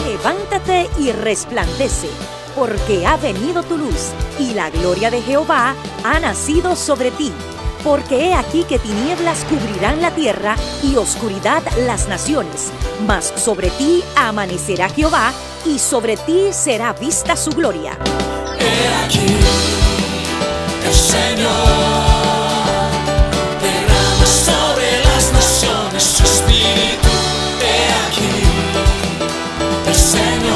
Levántate y resplandece, porque ha venido tu luz, y la gloria de Jehová ha nacido sobre ti. Porque he aquí que tinieblas cubrirán la tierra, y oscuridad las naciones. Mas sobre ti amanecerá Jehová, y sobre ti será vista su gloria. He aquí, el Señor derrama sobre las naciones su espíritu. He aquí, el Señor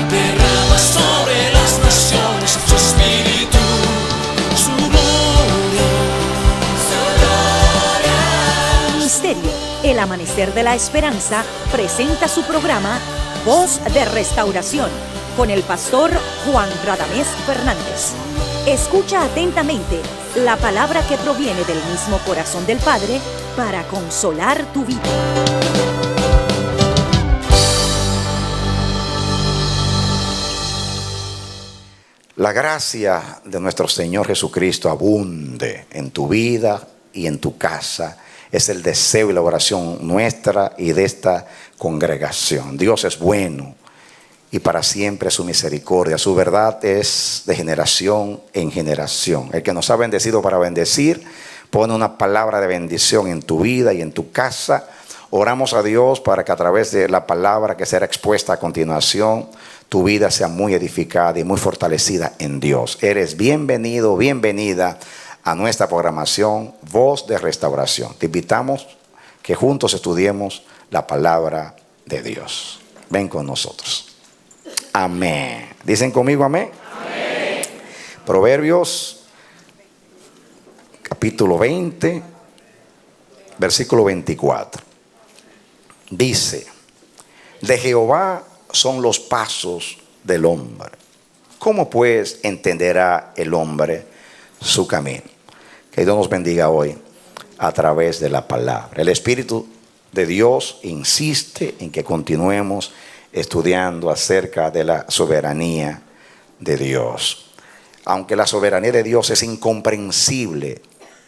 derrama sobre las naciones su espíritu, su gloria, su gloria. Ministerio El Amanecer de la Esperanza presenta su programa Voz de Restauración con el pastor Juan Radamés Fernández. Escucha atentamente la palabra que proviene del mismo corazón del Padre para consolar tu vida. La gracia de nuestro Señor Jesucristo abunde en tu vida y en tu casa. Es el deseo y la oración nuestra y de esta congregación. Dios es bueno y para siempre su misericordia. Su verdad es de generación en generación. El que nos ha bendecido para bendecir, pone una palabra de bendición en tu vida y en tu casa. Oramos a Dios para que a través de la palabra que será expuesta a continuación, tu vida sea muy edificada y muy fortalecida en Dios. Eres bienvenido, bienvenida a nuestra programación Voz de Restauración. Te invitamos que juntos estudiemos la palabra de Dios. Ven con nosotros. Amén. ¿Dicen conmigo amén? Amén. Proverbios capítulo 20, versículo 24. Dice: de Jehová son los pasos del hombre. ¿Cómo pues entenderá el hombre su camino? Que Dios nos bendiga hoy a través de la palabra. El Espíritu de Dios insiste en que continuemos estudiando acerca de la soberanía de Dios. Aunque la soberanía de Dios es incomprensible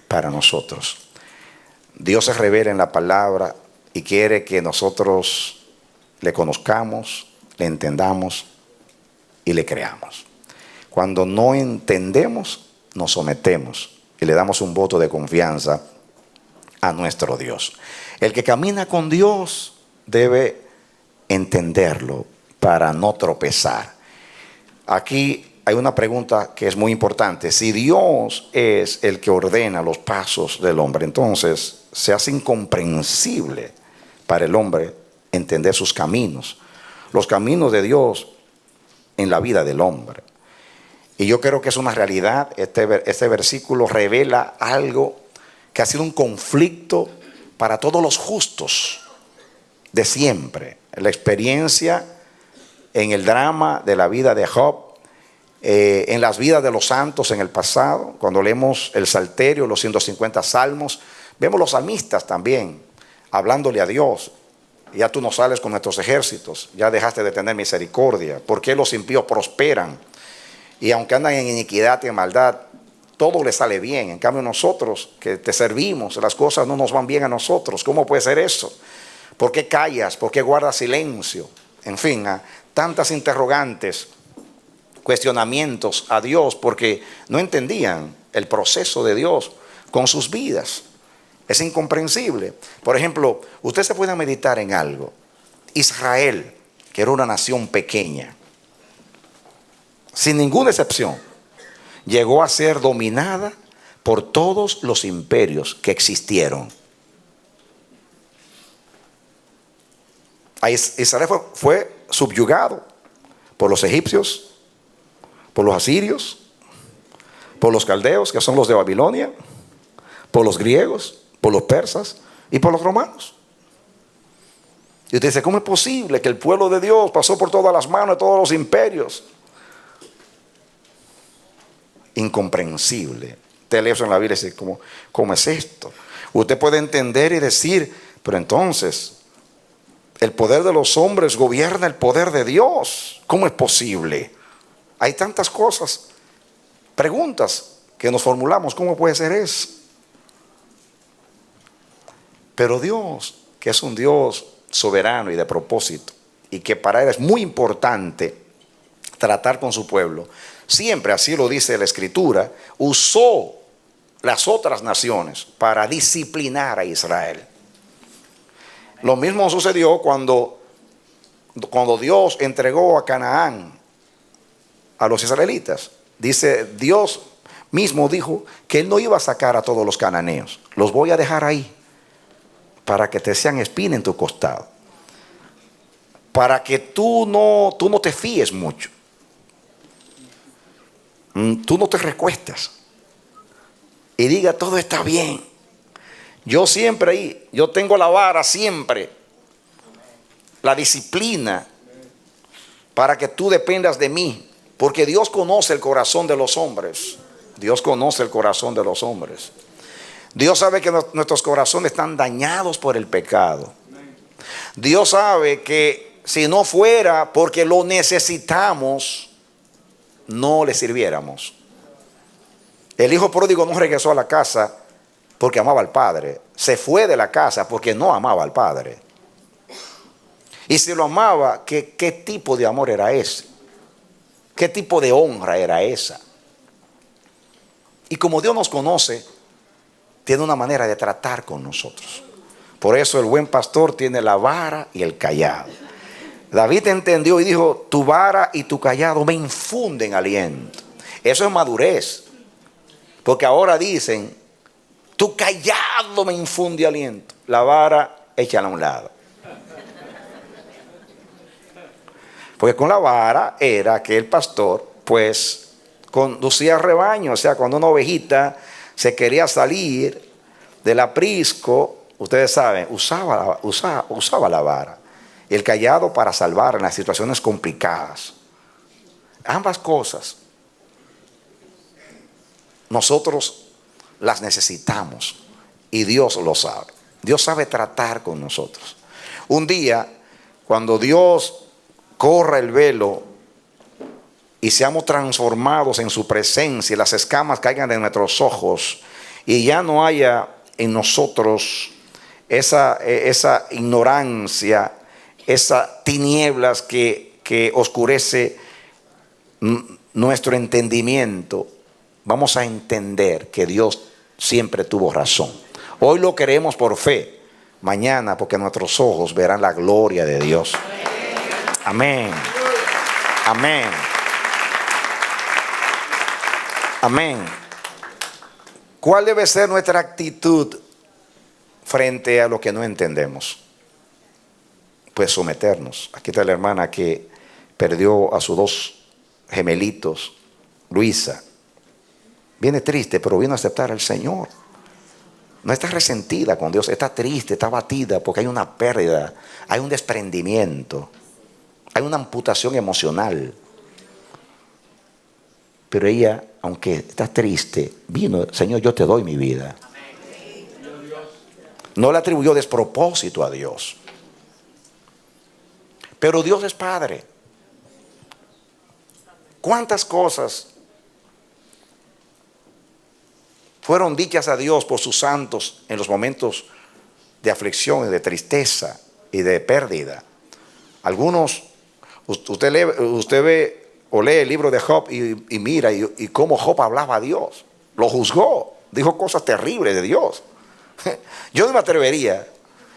para nosotros, Dios se revela en la palabra y quiere que nosotros le conozcamos, le entendamos y le creamos. Cuando no entendemos, nos sometemos y le damos un voto de confianza a nuestro Dios. El que camina con Dios debe entenderlo para no tropezar. Aquí hay una pregunta que es muy importante. Si Dios es el que ordena los pasos del hombre, entonces se hace incomprensible para el hombre entender sus caminos, los caminos de Dios en la vida del hombre. Y yo creo que es una realidad. Este versículo revela algo que ha sido un conflicto para todos los justos de siempre. La experiencia en el drama de la vida de Job, en las vidas de los santos en el pasado. Cuando leemos el Salterio, los 150 salmos, vemos los salmistas también hablándole a Dios. Ya tú no sales con nuestros ejércitos, ya dejaste de tener misericordia. ¿Por qué los impíos prosperan? Y aunque andan en iniquidad y en maldad, todo les sale bien. En cambio nosotros que te servimos, las cosas no nos van bien a nosotros. ¿Cómo puede ser eso? ¿Por qué callas? ¿Por qué guardas silencio? En fin, tantas interrogantes, cuestionamientos a Dios porque no entendían el proceso de Dios con sus vidas. Es incomprensible. Por ejemplo, usted se puede meditar en algo. Israel, que era una nación pequeña, sin ninguna excepción, llegó a ser dominada por todos los imperios que existieron. Israel fue subyugado por los egipcios, por los asirios, por los caldeos, que son los de Babilonia, por los griegos, por los persas y por los romanos. Y usted dice, ¿cómo es posible que el pueblo de Dios pasó por todas las manos de todos los imperios? Incomprensible. Usted lee eso en la Biblia y dice, ¿cómo es esto? Usted puede entender y decir, pero entonces el poder de los hombres gobierna el poder de Dios. ¿Cómo es posible? Hay tantas cosas preguntas que nos formulamos: ¿cómo puede ser eso? Pero Dios, que es un Dios soberano y de propósito, y que para Él es muy importante tratar con su pueblo, siempre, así lo dice la Escritura, usó las otras naciones para disciplinar a Israel. Lo mismo sucedió cuando Dios entregó a Canaán a los israelitas. Dice, Dios mismo dijo que Él no iba a sacar a todos los cananeos. Los voy a dejar ahí para que te sean espina en tu costado, para que tú no te fíes mucho, tú no te recuestas y diga todo está bien. Yo siempre ahí, yo tengo la vara siempre, la disciplina, para que tú dependas de mí, porque Dios conoce el corazón de los hombres. Dios conoce el corazón de los hombres. Dios sabe que nuestros corazones están dañados por el pecado. Dios sabe que si no fuera porque lo necesitamos, no le sirviéramos. El hijo pródigo no regresó a la casa porque amaba al padre. Se fue de la casa porque no amaba al padre. Y si lo amaba, ¿qué tipo de amor era ese? ¿Qué tipo de honra era esa? Y como Dios nos conoce, tiene una manera de tratar con nosotros. Por eso el buen pastor tiene la vara y el cayado. David entendió y dijo: tu vara y tu cayado me infunden aliento. Eso es madurez. Porque ahora dicen: tu cayado me infunde aliento. La vara, échala a un lado. Porque con la vara era que el pastor pues conducía el rebaño. O sea, cuando una ovejita se quería salir del aprisco, ustedes saben, usaba la vara y el cayado para salvar en las situaciones complicadas. Ambas cosas nosotros las necesitamos y Dios lo sabe. Dios sabe tratar con nosotros. Un día, cuando Dios corra el velo y seamos transformados en su presencia y las escamas caigan de nuestros ojos y ya no haya en nosotros esa ignorancia, esas tinieblas que oscurece nuestro entendimiento, vamos a entender que Dios siempre tuvo razón. Hoy lo queremos por fe, mañana porque nuestros ojos verán la gloria de Dios. Amén. Amén. Amén. ¿Cuál debe ser nuestra actitud frente a lo que no entendemos? Pues someternos. Aquí está la hermana que perdió a sus dos gemelitos, Luisa. Viene triste, pero vino a aceptar al Señor. No está resentida con Dios, está triste, está abatida porque hay una pérdida, hay un desprendimiento, hay una amputación emocional. Pero ella, aunque está triste, vino: Señor, yo te doy mi vida. No le atribuyó despropósito a Dios. Pero Dios es Padre. ¿Cuántas cosas fueron dichas a Dios por sus santos en los momentos de aflicción y de tristeza y de pérdida? Algunos, usted ve o lee el libro de Job y mira y cómo Job hablaba a Dios. Lo juzgó, dijo cosas terribles de Dios. Yo no me atrevería,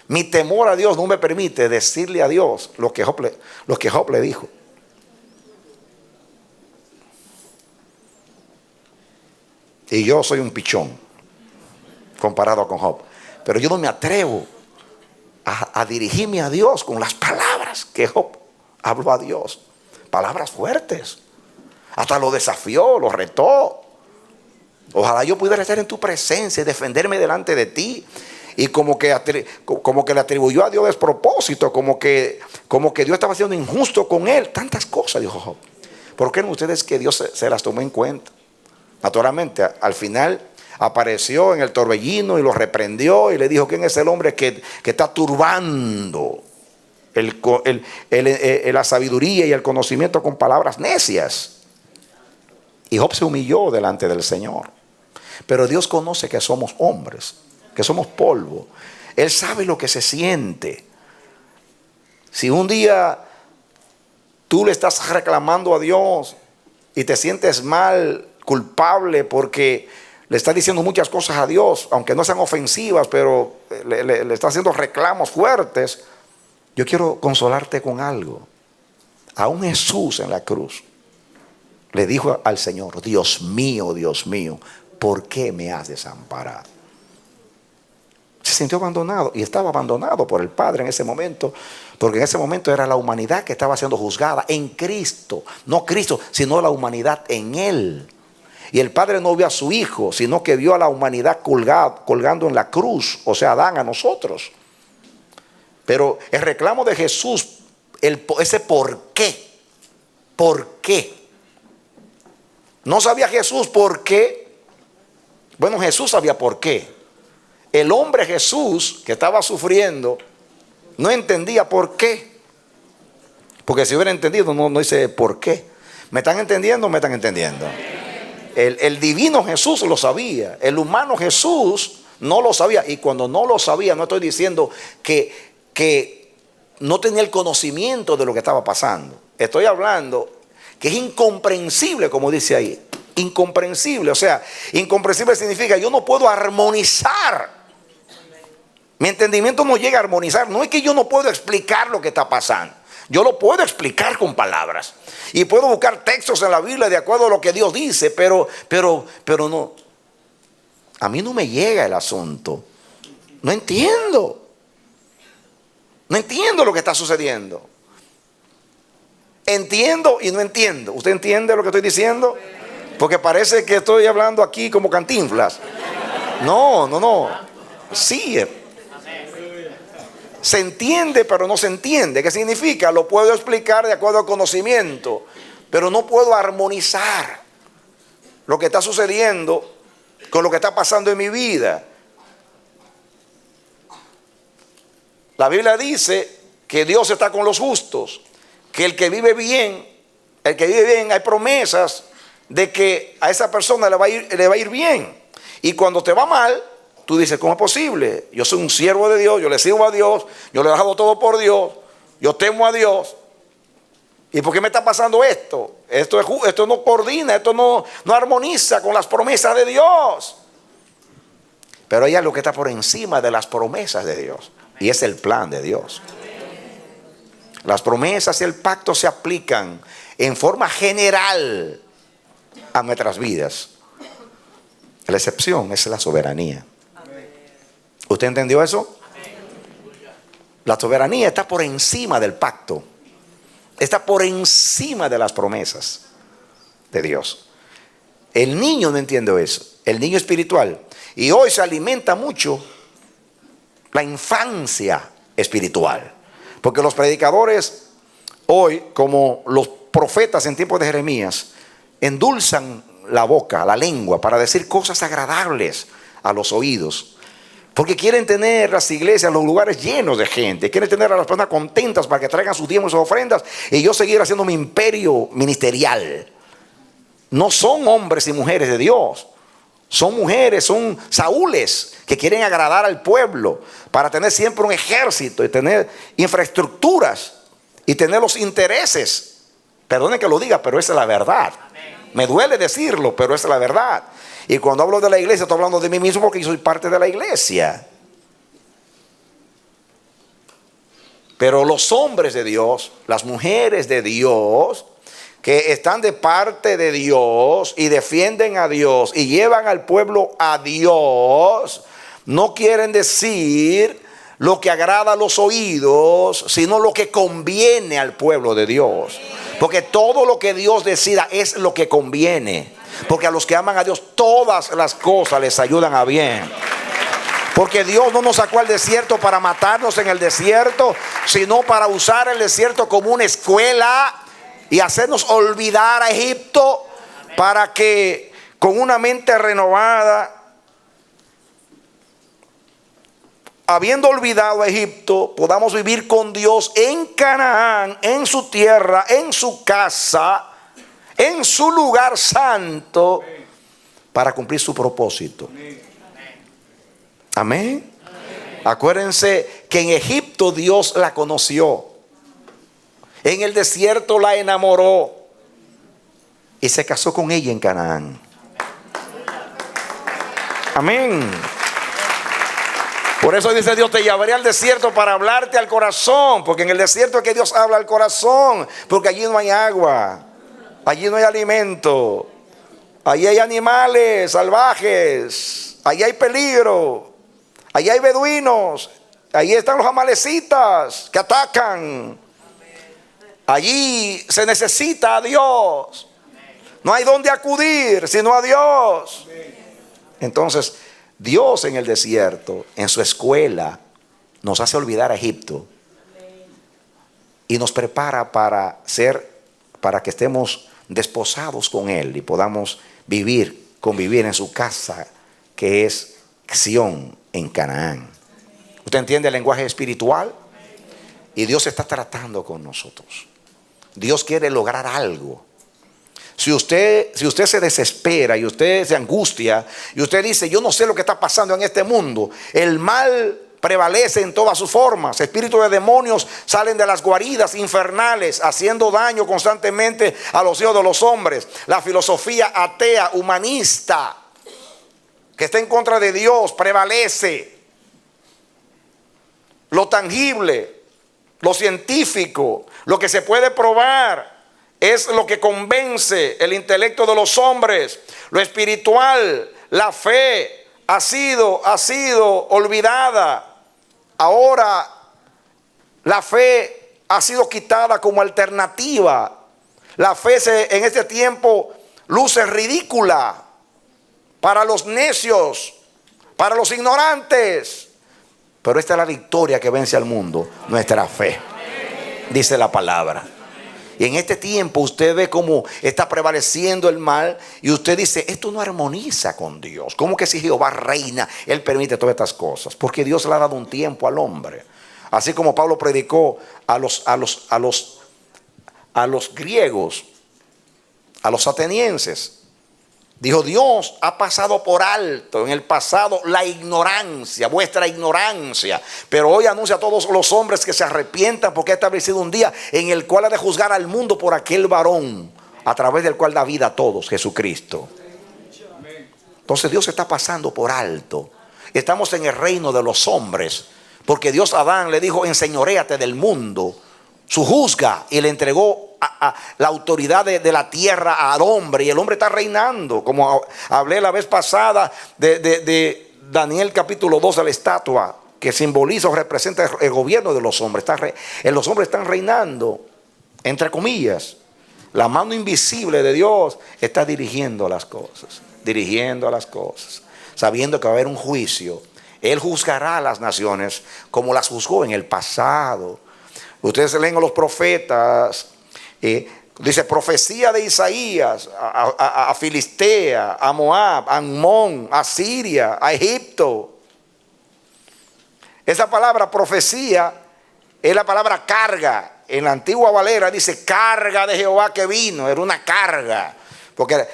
mi temor a Dios no me permite decirle a Dios lo que Job le dijo. Y yo soy un pichón comparado con Job, pero yo no me atrevo a dirigirme a Dios con las palabras que Job habló a Dios. Palabras fuertes. Hasta lo desafió, lo retó. Ojalá yo pudiera estar en tu presencia y defenderme delante de ti. Y como que le atribuyó a Dios despropósito, como que Dios estaba siendo injusto con él. Tantas cosas dijo Job. ¿Por qué no ustedes que Dios se las tomó en cuenta? Naturalmente, al final apareció en el torbellino y lo reprendió y le dijo: ¿quién es el hombre que está turbando la sabiduría y el conocimiento con palabras necias? Y Job se humilló delante del Señor. Pero Dios conoce que somos hombres, que somos polvo. Él sabe lo que se siente. Si un día tú le estás reclamando a Dios y te sientes mal, culpable, porque le estás diciendo muchas cosas a Dios, aunque no sean ofensivas, pero le estás haciendo reclamos fuertes, yo quiero consolarte con algo. Aún Jesús en la cruz le dijo al Señor: Dios mío, ¿por qué me has desamparado? Se sintió abandonado, y estaba abandonado por el Padre en ese momento, porque en ese momento era la humanidad que estaba siendo juzgada en Cristo. No Cristo, sino la humanidad en Él. Y el Padre no vio a su Hijo, sino que vio a la humanidad colgando en la cruz, o sea, Adán, a nosotros. Pero el reclamo de Jesús, ese por qué. ¿Por qué? No sabía Jesús por qué. Bueno, Jesús sabía por qué. El hombre Jesús, que estaba sufriendo, no entendía por qué. Porque si hubiera entendido, no dice por qué. ¿Me están entendiendo o me están entendiendo? El divino Jesús lo sabía. El humano Jesús no lo sabía. Y cuando no lo sabía, no estoy diciendo que no tenía el conocimiento de lo que estaba pasando. Estoy hablando que es incomprensible, como dice ahí. Incomprensible. O sea, incomprensible significa yo no puedo armonizar. Mi entendimiento no llega a armonizar. No es que yo no puedo explicar lo que está pasando. Yo lo puedo explicar con palabras. Y puedo buscar textos en la Biblia de acuerdo a lo que Dios dice. Pero no. A mí no me llega el asunto. No entiendo. No entiendo lo que está sucediendo. Entiendo y no entiendo. ¿Usted entiende lo que estoy diciendo? Porque parece que estoy hablando aquí como Cantinflas. No. Sí. Se entiende, pero no se entiende. ¿Qué significa? Lo puedo explicar de acuerdo al conocimiento, pero no puedo armonizar lo que está sucediendo con lo que está pasando en mi vida. La Biblia dice que Dios está con los justos, que el que vive bien, hay promesas de que a esa persona le va a ir bien. Y cuando te va mal, tú dices: ¿cómo es posible? Yo soy un siervo de Dios, yo le sirvo a Dios, yo le he dejado todo por Dios, yo temo a Dios. ¿Y por qué me está pasando esto? Esto no coordina, esto no armoniza con las promesas de Dios. Pero hay algo que está por encima de las promesas de Dios, y es el plan de Dios. Las promesas y el pacto se aplican en forma general a nuestras vidas. La excepción es la soberanía. ¿Usted entendió eso? La soberanía está por encima del pacto. Está por encima de las promesas de Dios. El niño no entiende eso. El niño espiritual. Y hoy se alimenta mucho la infancia espiritual. Porque los predicadores hoy, como los profetas en tiempos de Jeremías, endulzan la boca, la lengua, para decir cosas agradables a los oídos. Porque quieren tener las iglesias, los lugares llenos de gente. Quieren tener a las personas contentas para que traigan sus diezmos y sus ofrendas, y yo seguir haciendo mi imperio ministerial. No son hombres y mujeres de Dios. Son mujeres, son saúles que quieren agradar al pueblo para tener siempre un ejército y tener infraestructuras y tener los intereses. Perdonen que lo diga, pero esa es la verdad. Me duele decirlo, pero esa es la verdad. Y cuando hablo de la iglesia, estoy hablando de mí mismo, porque yo soy parte de la iglesia. Pero los hombres de Dios, las mujeres de Dios, que están de parte de Dios y defienden a Dios y llevan al pueblo a Dios, no quieren decir lo que agrada a los oídos, sino lo que conviene al pueblo de Dios. Porque todo lo que Dios decida es lo que conviene. Porque a los que aman a Dios, todas las cosas les ayudan a bien. Porque Dios no nos sacó al desierto para matarnos en el desierto, sino para usar el desierto como una escuela y hacernos olvidar a Egipto, para que con una mente renovada, habiendo olvidado a Egipto, podamos vivir con Dios en Canaán, en su tierra, en su casa, en su lugar santo para cumplir su propósito. Amén. Acuérdense que en Egipto Dios la conoció. En el desierto la enamoró. Y se casó con ella en Canaán. Amén. Por eso dice Dios: te llevaré al desierto para hablarte al corazón. Porque en el desierto es que Dios habla al corazón. Porque allí no hay agua. Allí no hay alimento. Allí hay animales salvajes. Allí hay peligro. Allí hay beduinos. Allí están los amalecitas que atacan. Allí se necesita a Dios. No hay dónde acudir sino a Dios. Entonces Dios en el desierto, en su escuela, nos hace olvidar a Egipto y nos prepara para que estemos desposados con Él y podamos convivir en su casa, que es Sión, en Canaán. ¿Usted entiende el lenguaje espiritual? Y Dios está tratando con nosotros. Dios quiere lograr algo. Si usted se desespera y usted se angustia y usted dice: yo no sé lo que está pasando en este mundo, el mal prevalece en todas sus formas. Espíritus de demonios salen de las guaridas infernales, haciendo daño constantemente a los hijos de los hombres. La filosofía atea, humanista, que está en contra de Dios, prevalece. Lo tangible, lo científico, lo que se puede probar, es lo que convence el intelecto de los hombres. Lo espiritual, la fe, ha sido olvidada. Ahora la fe ha sido quitada como alternativa. La fe en este tiempo luce ridícula para los necios, para los ignorantes. Pero esta es la victoria que vence al mundo, nuestra fe, dice la palabra. Y en este tiempo usted ve cómo está prevaleciendo el mal y usted dice: esto no armoniza con Dios. ¿Cómo que si Jehová reina, Él permite todas estas cosas? Porque Dios le ha dado un tiempo al hombre. Así como Pablo predicó a los griegos, a los atenienses. Dijo: Dios ha pasado por alto en el pasado la ignorancia, vuestra ignorancia. Pero hoy anuncia a todos los hombres que se arrepientan, porque ha establecido un día en el cual ha de juzgar al mundo por aquel varón, a través del cual da vida a todos, Jesucristo. Entonces Dios está pasando por alto. Estamos en el reino de los hombres, porque Dios a Adán le dijo: enseñoréate del mundo. Su juzga, y le entregó la autoridad de la tierra al hombre, y el hombre está reinando, como hablé la vez pasada de Daniel capítulo 2, de la estatua que simboliza o representa el gobierno de los hombres. Los hombres están reinando, entre comillas. La mano invisible de Dios está dirigiendo las cosas, sabiendo que va a haber un juicio. Él juzgará a las naciones como las juzgó en el pasado. Ustedes leen a los profetas, dice: profecía de Isaías a Filistea, a Moab, a Amón, a Siria, a Egipto. Esa palabra profecía es la palabra carga. En la antigua Valera dice: carga de Jehová que vino. Era una carga, porque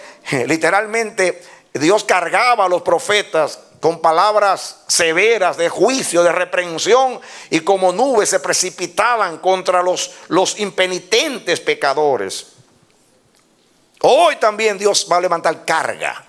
literalmente Dios cargaba a los profetas con palabras severas de juicio, de reprensión, y como nubes se precipitaban contra los impenitentes pecadores. Hoy también Dios va a levantar carga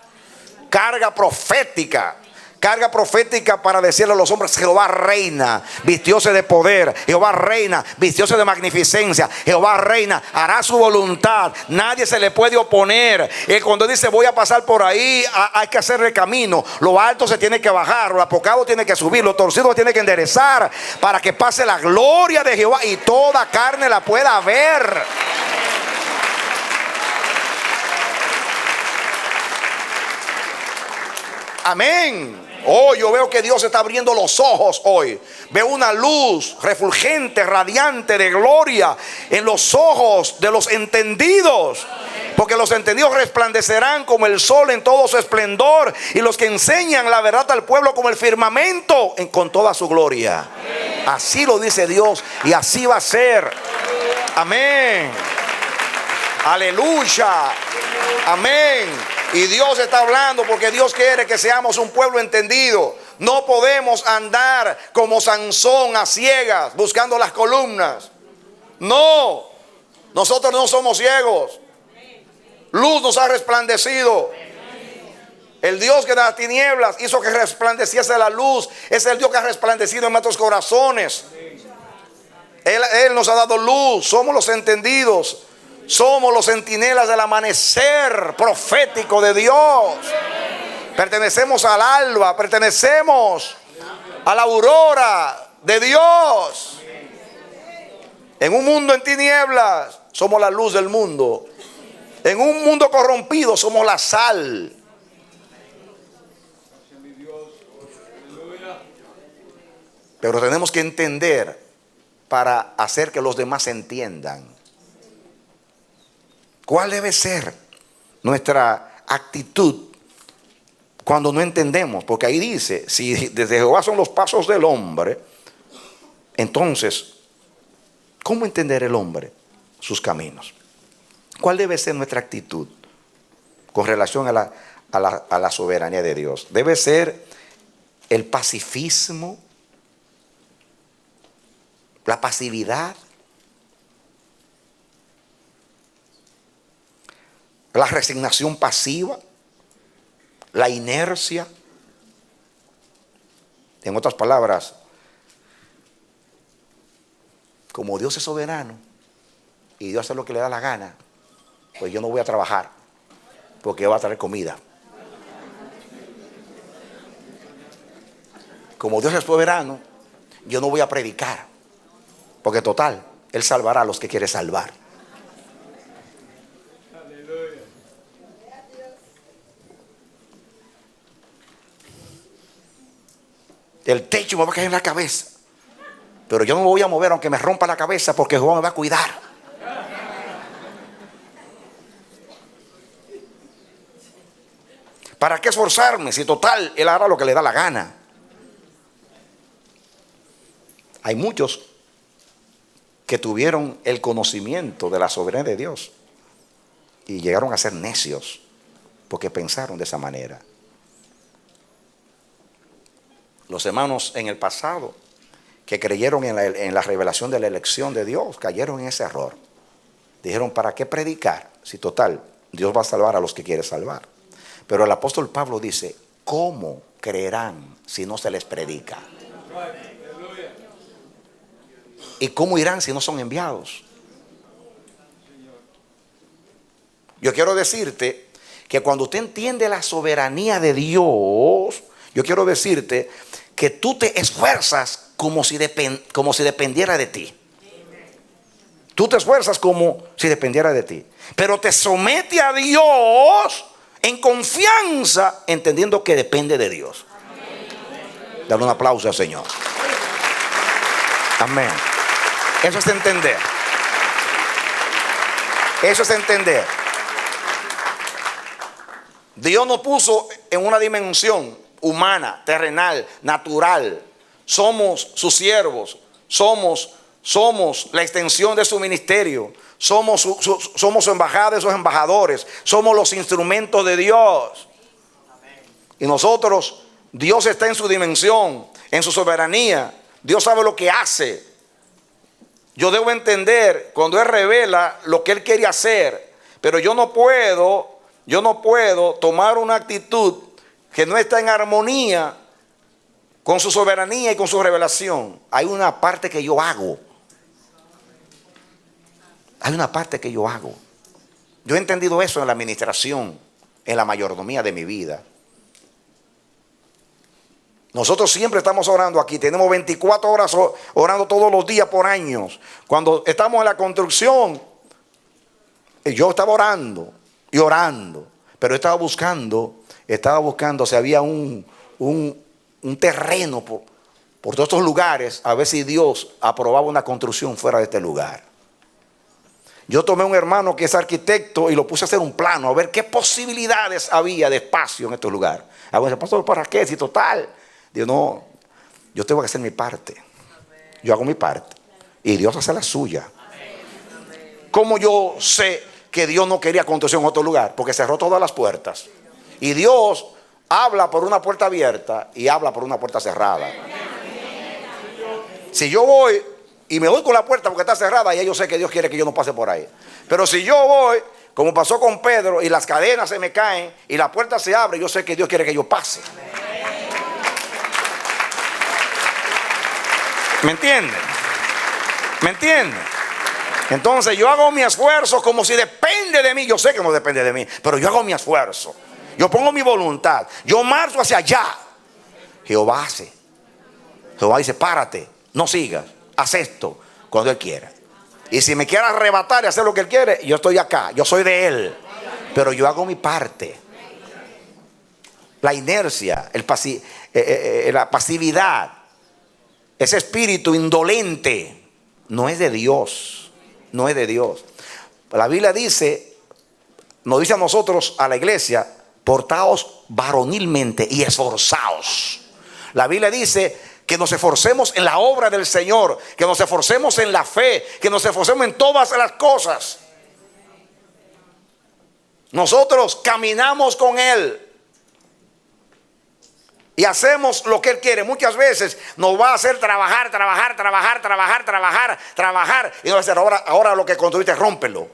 profética. Carga profética para decirle a los hombres: Jehová reina, vistióse de poder. Jehová reina, vistióse de magnificencia. Jehová reina, hará su voluntad. Nadie se le puede oponer. Y cuando dice: voy a pasar por ahí, hay que hacerle camino. Lo alto se tiene que bajar, lo apocado tiene que subir, lo torcido tiene que enderezar, para que pase la gloria de Jehová y toda carne la pueda ver. Amén. Hoy yo veo que Dios está abriendo los ojos hoy. Veo una luz refulgente, radiante de gloria en los ojos de los entendidos. Porque los entendidos resplandecerán como el sol en todo su esplendor, y los que enseñan la verdad al pueblo como el firmamento con toda su gloria. Así lo dice Dios, y así va a ser. Amén. Aleluya. Amén. Y Dios está hablando porque Dios quiere que seamos un pueblo entendido. No podemos andar como Sansón a ciegas buscando las columnas. No, nosotros no somos ciegos. Luz nos ha resplandecido. El Dios que de las tinieblas hizo que resplandeciese la luz es el Dios que ha resplandecido en nuestros corazones. Él nos ha dado luz. Somos los entendidos. Somos los centinelas del amanecer profético de Dios. Pertenecemos al alba, pertenecemos a la aurora de Dios. En un mundo en tinieblas, somos la luz del mundo. En un mundo corrompido, somos la sal. Pero tenemos que entender para hacer que los demás entiendan. ¿Cuál debe ser nuestra actitud cuando no entendemos? Porque ahí dice, si desde Jehová son los pasos del hombre, entonces, ¿cómo entender el hombre sus caminos? ¿Cuál debe ser nuestra actitud con relación a la soberanía de Dios? Debe ser el pacifismo, la pasividad, la resignación pasiva, la inercia. En otras palabras, como Dios es soberano y Dios hace lo que le da la gana, pues yo no voy a trabajar porque Él va a traer comida. Como Dios es soberano, yo no voy a predicar porque total, Él salvará a los que quiere salvar. El techo me va a caer en la cabeza, pero yo no me voy a mover aunque me rompa la cabeza porque Jehová me va a cuidar. ¿Para qué esforzarme si total Él hará lo que le da la gana? Hay muchos que tuvieron el conocimiento de la soberanía de Dios y llegaron a ser necios porque pensaron de esa manera. Los hermanos en el pasado que creyeron en la revelación de la elección de Dios cayeron en ese error. Dijeron, ¿para qué predicar? Si total, Dios va a salvar a los que quiere salvar. Pero el apóstol Pablo dice, ¿cómo creerán si no se les predica? ¿Y cómo irán si no son enviados? Yo quiero decirte que cuando usted entiende la soberanía de Dios, yo quiero decirte que tú te esfuerzas como si dependiera de ti. Tú te esfuerzas como si dependiera de ti. Pero te somete a Dios en confianza, entendiendo que depende de Dios. Dale un aplauso al Señor. Amén. Eso es entender. Eso es entender. Dios nos puso en una dimensión humana, terrenal, natural. Somos sus siervos. Somos la extensión de su ministerio. Somos su embajada, sus embajadores. Somos los instrumentos de Dios. Y nosotros, Dios está en su dimensión, en su soberanía. Dios sabe lo que hace. Yo debo entender cuando Él revela lo que Él quiere hacer. Pero yo no puedo tomar una actitud que no está en armonía con su soberanía y con su revelación. Hay una parte que yo hago. Hay una parte que yo hago. Yo he entendido eso en la administración, en la mayordomía de mi vida. Nosotros siempre estamos orando aquí. Tenemos 24 horas orando todos los días por años. Cuando estamos en la construcción, yo estaba orando y orando. Pero estaba buscando si había un terreno por todos estos lugares, a ver si Dios aprobaba una construcción fuera de este lugar. Yo tomé a un hermano que es arquitecto y lo puse a hacer un plano, a ver qué posibilidades había de espacio en este lugar. A ver, pastor, ¿para qué? Si total. Digo, no, yo tengo que hacer mi parte. Yo hago mi parte y Dios hace la suya. ¿Cómo yo sé que Dios no quería construcción en otro lugar? Porque cerró todas las puertas. Y Dios habla por una puerta abierta y habla por una puerta cerrada. Si yo voy y me voy con la puerta porque está cerrada, ya yo sé que Dios quiere que yo no pase por ahí. Pero si yo voy, como pasó con Pedro, y las cadenas se me caen y la puerta se abre, yo sé que Dios quiere que yo pase. ¿Me entienden? ¿Me entienden? Entonces yo hago mi esfuerzo como si depende de mí. Yo sé que no depende de mí, pero yo hago mi esfuerzo. Yo pongo mi voluntad. Yo marcho hacia allá. Jehová hace. Jehová dice, párate, no sigas, haz esto cuando Él quiera. Y si me quiere arrebatar y hacer lo que Él quiere, yo estoy acá, yo soy de Él. Pero yo hago mi parte. La inercia, la pasividad, ese espíritu indolente, no es de Dios. No es de Dios. La Biblia dice, nos dice a nosotros, a la iglesia, portaos varonilmente y esforzaos. La Biblia dice que nos esforcemos en la obra del Señor, que nos esforcemos en la fe, que nos esforcemos en todas las cosas. Nosotros caminamos con Él y hacemos lo que Él quiere. Muchas veces nos va a hacer trabajar. Y nos va a decir, ahora lo que construiste, rómpelo.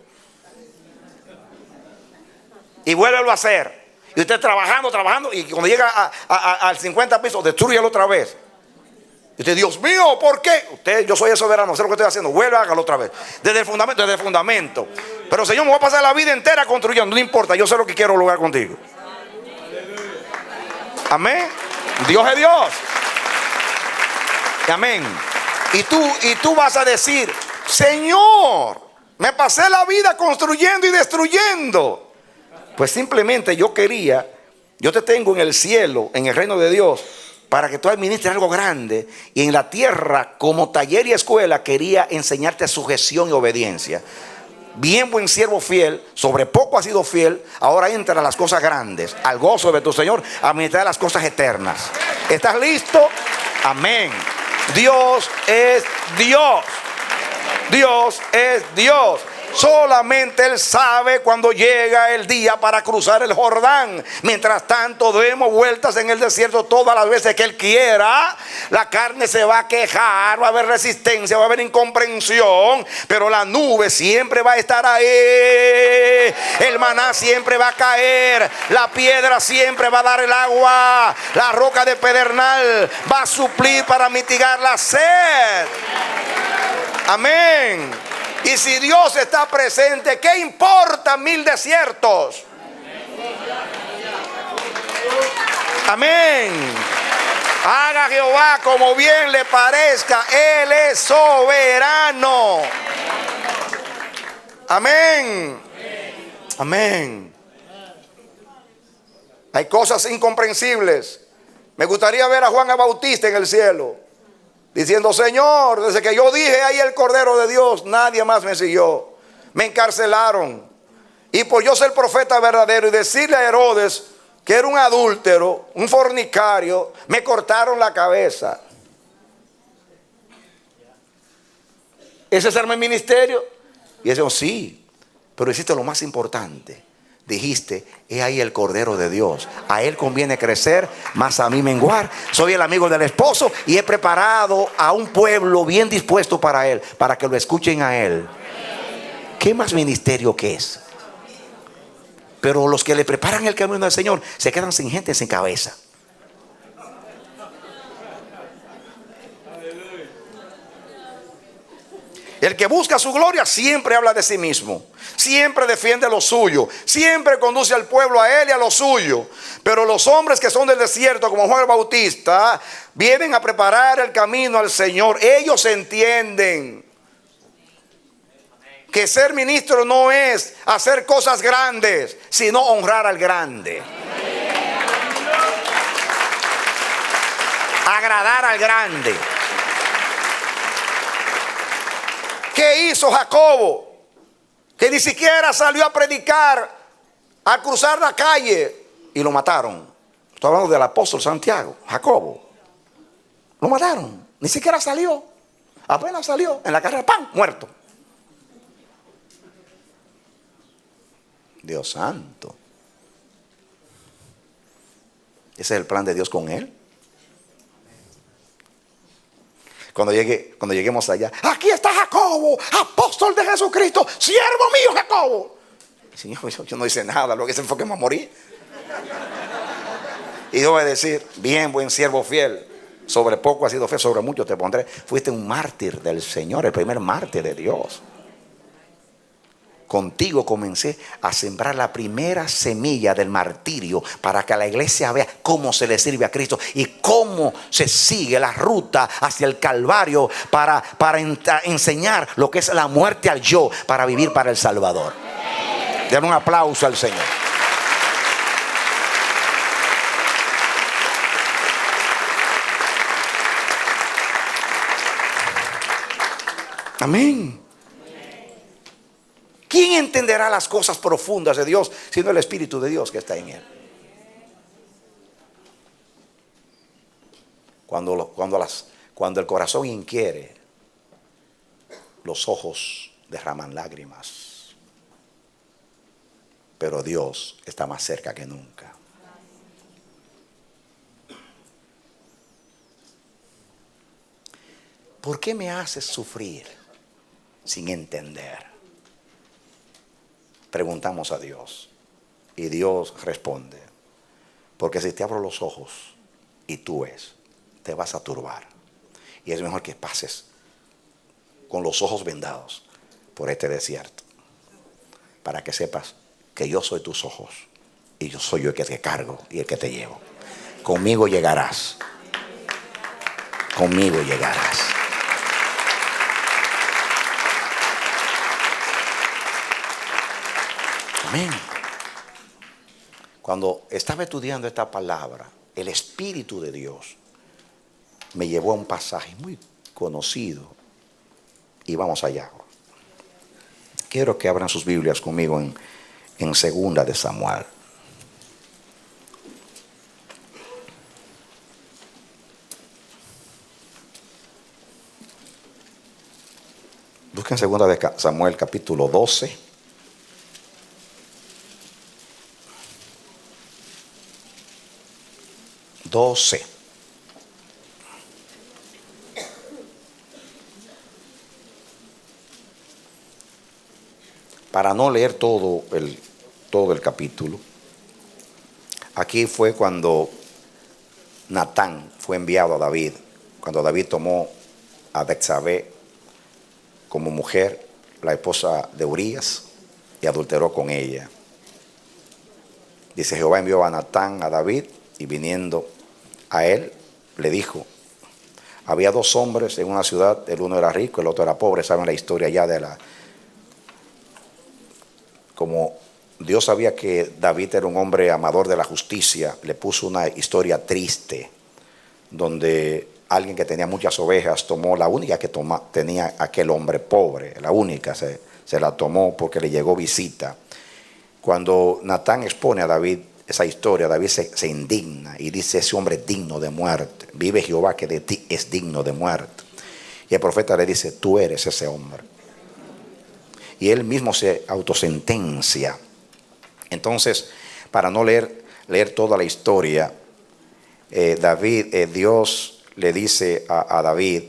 Y vuélvelo a hacer. Y usted trabajando. Y cuando llega al 50 pisos, destrúyelo otra vez. Y usted, Dios mío, ¿por qué? Yo soy el soberano, sé lo que estoy haciendo. Vuelve, hágalo otra vez. Desde el fundamento. Pero Señor, me voy a pasar la vida entera construyendo. No importa, yo sé lo que quiero lograr contigo. Amén. Dios es Dios. Amén. Y tú vas a decir, Señor, me pasé la vida construyendo y destruyendo. Pues simplemente yo te tengo en el cielo, en el reino de Dios, para que tú administres algo grande. Y en la tierra, como taller y escuela, quería enseñarte sujeción y obediencia. Bien, buen siervo fiel, sobre poco has sido fiel, ahora entra a las cosas grandes, al gozo de tu Señor, a administrar las cosas eternas. ¿Estás listo? Amén. Dios es Dios. Dios es Dios. Solamente Él sabe cuando llega el día para cruzar el Jordán. Mientras tanto demos vueltas en el desierto todas las veces que Él quiera. La carne se va a quejar, va a haber resistencia, va a haber incomprensión, pero la nube siempre va a estar ahí. El maná siempre va a caer. La piedra siempre va a dar el agua. La roca de pedernal va a suplir para mitigar la sed. Amén. Y si Dios está presente, ¿qué importa 1000 desiertos? Amén. Haga Jehová como bien le parezca. Él es soberano. Amén. Amén. Hay cosas incomprensibles. Me gustaría ver a Juan el Bautista en el cielo, diciendo, Señor, desde que yo dije ahí el Cordero de Dios, nadie más me siguió. Me encarcelaron. Y por yo ser profeta verdadero y decirle a Herodes que era un adúltero, un fornicario, me cortaron la cabeza. ¿Ese es el ministerio? Y ellos, sí, pero hiciste lo más importante. Dijiste, he ahí el Cordero de Dios. A Él conviene crecer, más a mí menguar. Soy el amigo del esposo y he preparado a un pueblo bien dispuesto para Él, para que lo escuchen a Él. ¿Qué más ministerio que es? Pero los que le preparan el camino del Señor se quedan sin gente, sin cabeza. El que busca su gloria siempre habla de sí mismo, siempre defiende lo suyo, siempre conduce al pueblo a él y a lo suyo. Pero los hombres que son del desierto, como Juan el Bautista, vienen a preparar el camino al Señor. Ellos entienden que ser ministro no es hacer cosas grandes, sino honrar al grande, agradar al grande. ¿Qué hizo Jacobo? Que ni siquiera salió a predicar, a cruzar la calle, y lo mataron. Estoy hablando del apóstol Santiago, Jacobo. Lo mataron, ni siquiera salió. Apenas salió en la carrera, ¡pam!, muerto. Dios santo. Ese es el plan de Dios con él. Cuando lleguemos allá, aquí está Jacobo, apóstol de Jesucristo, siervo mío Jacobo. Señor, yo no hice nada, lo que hice fue que me morí. Y yo voy a decir, bien, buen siervo fiel, sobre poco has sido fiel, sobre mucho te pondré. Fuiste un mártir del Señor, el primer mártir de Dios. Contigo comencé a sembrar la primera semilla del martirio para que la iglesia vea cómo se le sirve a Cristo y cómo se sigue la ruta hacia el Calvario para enseñar lo que es la muerte al yo para vivir para el Salvador. Den un aplauso al Señor. Amén. ¿Quién entenderá las cosas profundas de Dios sino el Espíritu de Dios que está en él? Cuando el corazón inquiere, los ojos derraman lágrimas. Pero Dios está más cerca que nunca. ¿Por qué me haces sufrir sin entender? Preguntamos a Dios y Dios responde: porque si te abro los ojos y tú ves, te vas a turbar, y es mejor que pases con los ojos vendados por este desierto, para que sepas que yo soy tus ojos y yo soy yo el que te cargo y el que te llevo. Conmigo llegarás, conmigo llegarás. Amén. Cuando estaba estudiando esta palabra, el Espíritu de Dios me llevó a un pasaje muy conocido. Y vamos allá. Quiero que abran sus Biblias conmigo en Segunda de Samuel. Busquen Segunda de Samuel capítulo 12. Para no leer todo el capítulo, aquí fue cuando Natán fue enviado a David, cuando David tomó a Betsabé como mujer, la esposa de Urías, y adulteró con ella. Dice: Jehová envió a Natán a David, y viniendo a él, le dijo: había dos hombres en una ciudad, el uno era rico, el otro era pobre. Saben la historia ya como Dios sabía que David era un hombre amador de la justicia, le puso una historia triste, donde alguien que tenía muchas ovejas tomó la única que tenía aquel hombre pobre, la única, se la tomó porque le llegó visita. Cuando Natán expone a David esa historia, David se indigna y dice: ese hombre es digno de muerte, vive Jehová que de ti es digno de muerte. Y el profeta le dice: tú eres ese hombre. Y él mismo se autosentencia. Entonces, para no leer toda la historia, Dios le dice a David,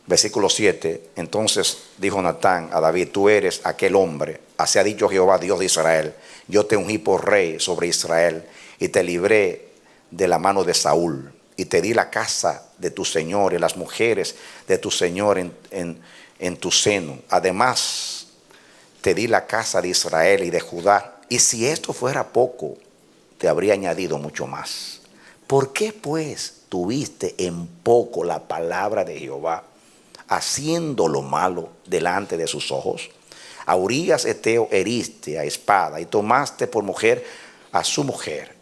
versículo 7, entonces dijo Natán a David: tú eres aquel hombre, así ha dicho Jehová Dios de Israel, yo te ungí por rey sobre Israel y te libré de la mano de Saúl y te di la casa de tu señor y las mujeres de tu señor en tu seno. Además te di la casa de Israel y de Judá, y si esto fuera poco, te habría añadido mucho más. ¿Por qué pues tuviste en poco la palabra de Jehová, haciendo lo malo delante de sus ojos? A Urías Eteo heriste a espada y tomaste por mujer a su mujer,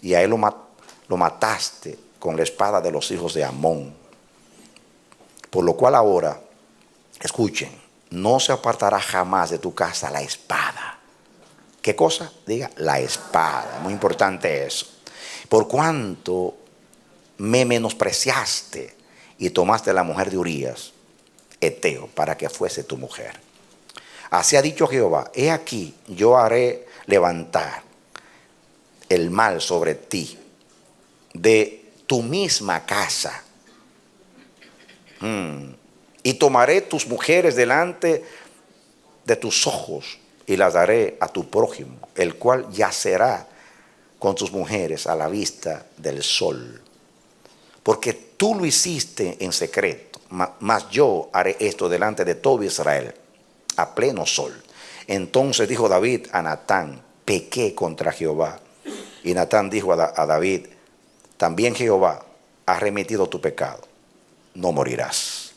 y a él lo mataste con la espada de los hijos de Amón. Por lo cual ahora, escuchen, no se apartará jamás de tu casa la espada. ¿Qué cosa? Diga, la espada. Muy importante eso. Por cuanto me menospreciaste y tomaste la mujer de Urías Eteo para que fuese tu mujer. Así ha dicho Jehová, he aquí, yo haré levantar el mal sobre ti, de tu misma casa. Y tomaré tus mujeres delante de tus ojos y las daré a tu prójimo, el cual yacerá con tus mujeres a la vista del sol. Porque tú lo hiciste en secreto, mas yo haré esto delante de todo Israel, a pleno sol. Entonces dijo David a Natán, pequé contra Jehová. Y Natán dijo a David, también Jehová ha remitido tu pecado, no morirás.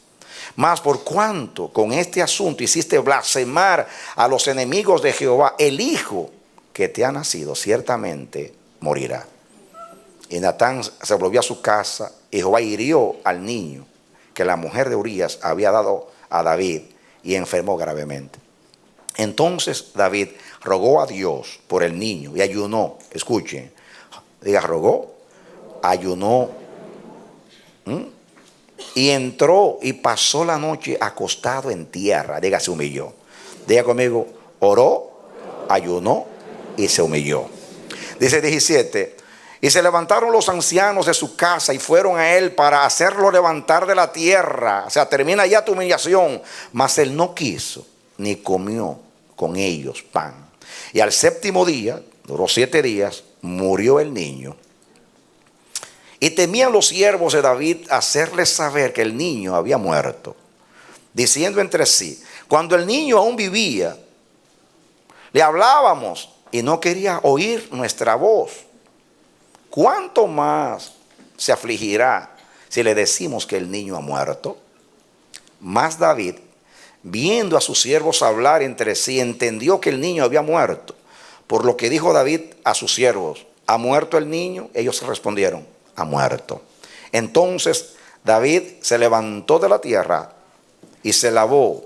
Mas por cuanto con este asunto hiciste blasfemar a los enemigos de Jehová, el hijo que te ha nacido ciertamente morirá. Y Natán se volvió a su casa y Jehová hirió al niño que la mujer de Urías había dado a David y enfermó gravemente. Entonces David rogó a Dios por el niño y ayunó. Escuchen, diga rogó, ayunó. Y entró y pasó la noche acostado en tierra. Diga, se humilló. Diga conmigo, oró, ayunó y se humilló. Dice 17, y se levantaron los ancianos de su casa y fueron a él para hacerlo levantar de la tierra. O sea, termina ya tu humillación. Mas él no quiso, ni comió con ellos pan. Y al séptimo día, duró 7 días, murió el niño. Y temían los siervos de David hacerles saber que el niño había muerto, diciendo entre sí, cuando el niño aún vivía, le hablábamos y no quería oír nuestra voz. ¿Cuánto más se afligirá si le decimos que el niño ha muerto? Mas David, viendo a sus siervos hablar entre sí, entendió que el niño había muerto. Por lo que dijo David a sus siervos, ¿ha muerto el niño? Ellos respondieron, ha muerto. Entonces David se levantó de la tierra y se lavó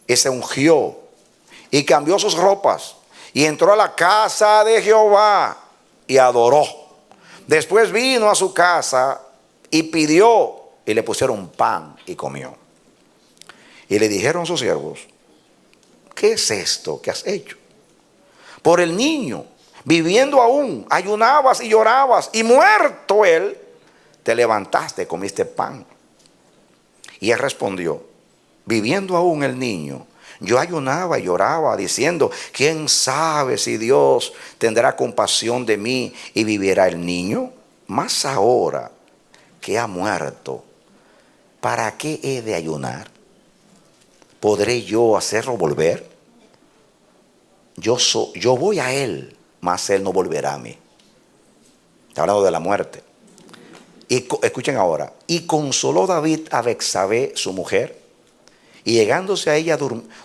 y se ungió y cambió sus ropas y entró a la casa de Jehová y adoró. Después vino a su casa y pidió y le pusieron pan y comió. Y le dijeron sus siervos, ¿qué es esto que has hecho? Por el niño, viviendo aún, ayunabas y llorabas, y muerto él, te levantaste, comiste pan. Y él respondió, viviendo aún el niño, yo ayunaba y lloraba, diciendo, ¿quién sabe si Dios tendrá compasión de mí y vivirá el niño? Mas ahora que ha muerto, ¿para qué he de ayunar? ¿Podré yo hacerlo volver? Yo voy a él, mas él no volverá a mí. Está hablando de la muerte. Y escuchen ahora. Y consoló David a Betsabé, su mujer, y llegándose a ella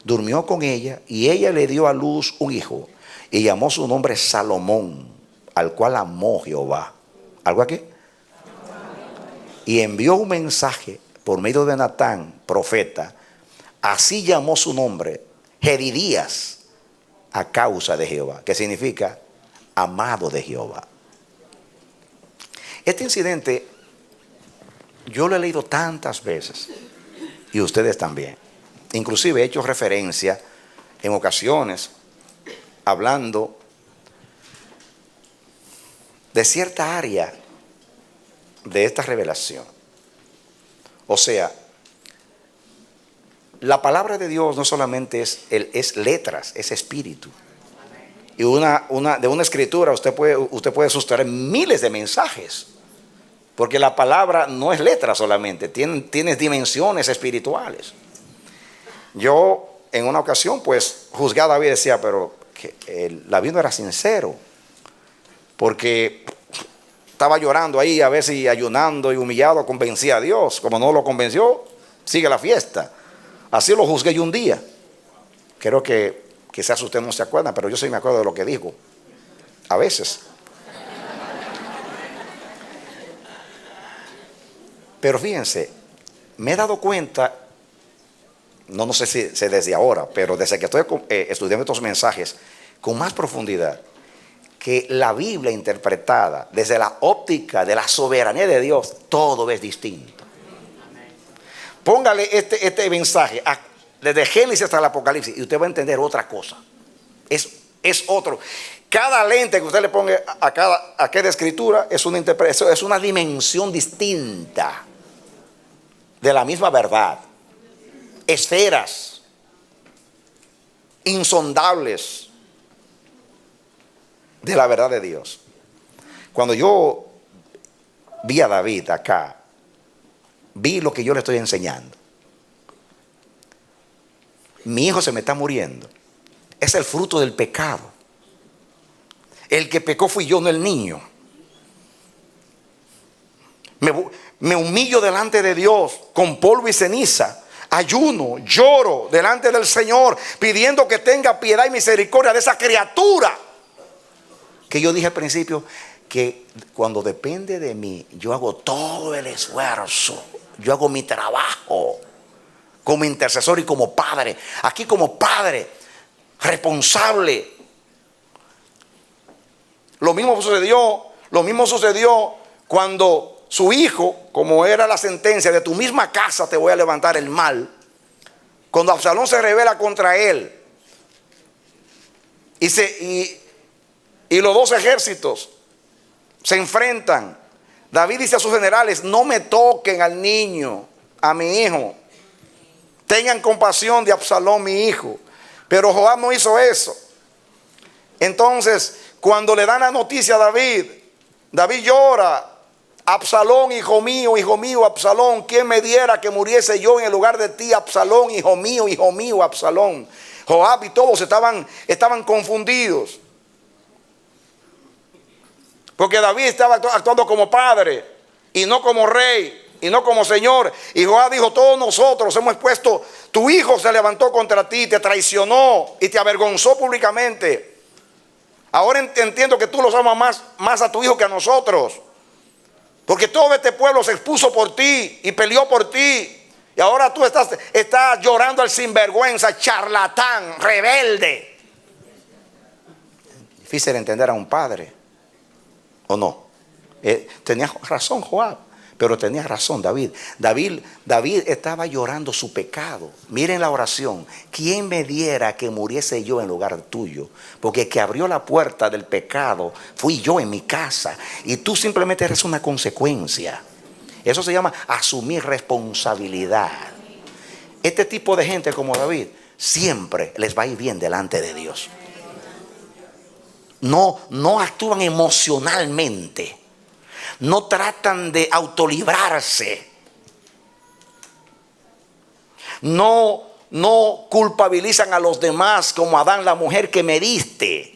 durmió con ella, y ella le dio a luz un hijo, y llamó su nombre Salomón, al cual amó Jehová. ¿Algo aquí? Y envió un mensaje por medio de Natán, profeta. Así llamó su nombre, Jedidías, a causa de Jehová, que significa amado de Jehová. Este incidente yo lo he leído tantas veces y ustedes también. Inclusive he hecho referencia en ocasiones hablando de cierta área de esta revelación. O sea, la palabra de Dios no solamente es letras, es espíritu. Y de una escritura usted puede sustraer miles de mensajes. Porque la palabra no es letra solamente, tiene dimensiones espirituales. Yo en una ocasión pues juzgué a David y decía, pero que David no era sincero. Porque estaba llorando ahí, a veces y ayunando y humillado, convencía a Dios. Como no lo convenció, sigue la fiesta. Así lo juzgué yo un día. Creo que quizás usted no se acuerda, pero yo sí me acuerdo de lo que dijo. A veces. Pero fíjense, me he dado cuenta, no sé si desde ahora, pero desde que estoy estudiando estos mensajes con más profundidad, que la Biblia interpretada desde la óptica de la soberanía de Dios, todo es distinto. Póngale este mensaje a desde Génesis hasta el Apocalipsis, y usted va a entender otra cosa. Es otro. Cada lente que usted le ponga a cada escritura es una interpretación, es una dimensión distinta de la misma verdad. Esferas insondables de la verdad de Dios. Cuando yo vi a David acá, vi lo que yo le estoy enseñando. Mi hijo se me está muriendo. Es el fruto del pecado. El que pecó fui yo, no el niño. Me humillo delante de Dios con polvo y ceniza. Ayuno, lloro delante del Señor, pidiendo que tenga piedad y misericordia de esa criatura. Que yo dije al principio, que cuando depende de mí, yo hago todo el esfuerzo. Yo hago mi trabajo como intercesor y como padre. Aquí como padre responsable. Lo mismo sucedió cuando su hijo, como era la sentencia, de tu misma casa te voy a levantar el mal. Cuando Absalón se rebela contra él y los dos ejércitos se enfrentan, David dice a sus generales: no me toquen al niño, a mi hijo. Tengan compasión de Absalón, mi hijo. Pero Joab no hizo eso. Entonces, cuando le dan la noticia a David, David llora: Absalón, hijo mío, Absalón, ¿quién me diera que muriese yo en el lugar de ti, Absalón, hijo mío, Absalón? Joab y todos estaban confundidos. Porque David estaba actuando como padre y no como rey y no como señor. Y Joab dijo: todos nosotros hemos puesto, tu hijo se levantó contra ti, te traicionó y te avergonzó públicamente. Ahora entiendo que tú los amas más a tu hijo que a nosotros. Porque todo este pueblo se expuso por ti y peleó por ti. Y ahora tú estás llorando al sinvergüenza, charlatán, rebelde. Difícil entender a un padre, ¿o no? Tenía razón Joab, pero tenía razón David. David estaba llorando su pecado. Miren la oración: ¿quién me diera que muriese yo en lugar tuyo? Porque el que abrió la puerta del pecado fui yo en mi casa, y tú simplemente eres una consecuencia. Eso se llama asumir responsabilidad. Este tipo de gente como David siempre les va a ir bien delante de Dios. No actúan emocionalmente. No tratan de autolibrarse. No culpabilizan a los demás como Adán, la mujer que me diste.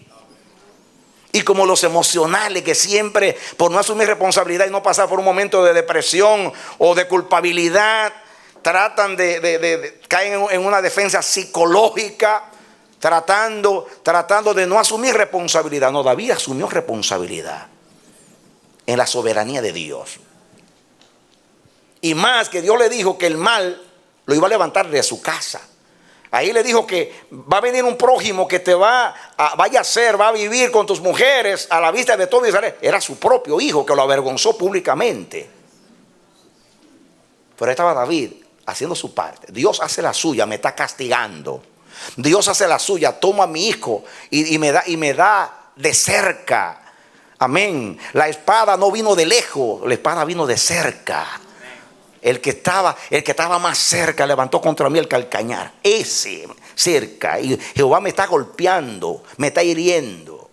Y como los emocionales que siempre, por no asumir responsabilidad y no pasar por un momento de depresión o de culpabilidad, tratan de caer en una defensa psicológica, tratando de no asumir responsabilidad. No, David asumió responsabilidad en la soberanía de Dios. Y más, que Dios le dijo que el mal lo iba a levantar de su casa. Ahí le dijo que va a venir un prójimo que te va a vivir con tus mujeres a la vista de todo Israel. Era su propio hijo que lo avergonzó públicamente. Pero ahí estaba David haciendo su parte. Dios hace la suya, me está castigando. Dios hace la suya, toma a mi hijo y me da de cerca. Amén. La espada no vino de lejos, la espada vino de cerca. El que estaba más cerca levantó contra mí el calcañar. Ese cerca. Y Jehová me está golpeando, me está hiriendo.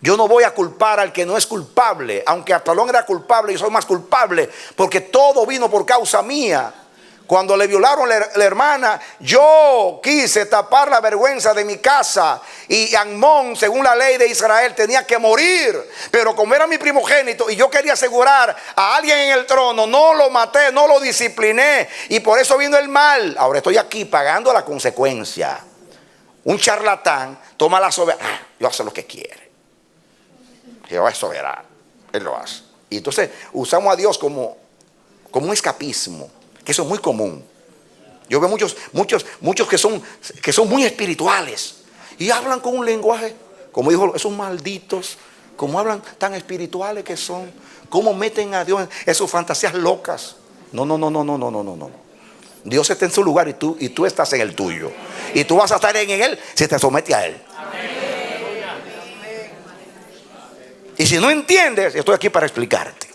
Yo no voy a culpar al que no es culpable. Aunque Absalón era culpable, yo soy más culpable, porque todo vino por causa mía. Cuando le violaron la hermana, yo quise tapar la vergüenza de mi casa. Y Amnón, según la ley de Israel, tenía que morir. Pero como era mi primogénito y yo quería asegurar a alguien en el trono, no lo maté, no lo discipliné. Y por eso vino el mal. Ahora estoy aquí pagando la consecuencia. Un charlatán toma la soberanía. Yo hago lo que quiere. Jehová es soberano. Él lo hace. Y entonces usamos a Dios como un escapismo. Que eso es muy común. Yo veo muchos que son muy espirituales y hablan con un lenguaje, como dijo, esos malditos, como hablan tan espirituales que son, cómo meten a Dios en sus fantasías locas. No. Dios está en su lugar y tú estás en el tuyo. Y tú vas a estar en él si te sometes a él. Y si no entiendes, estoy aquí para explicarte.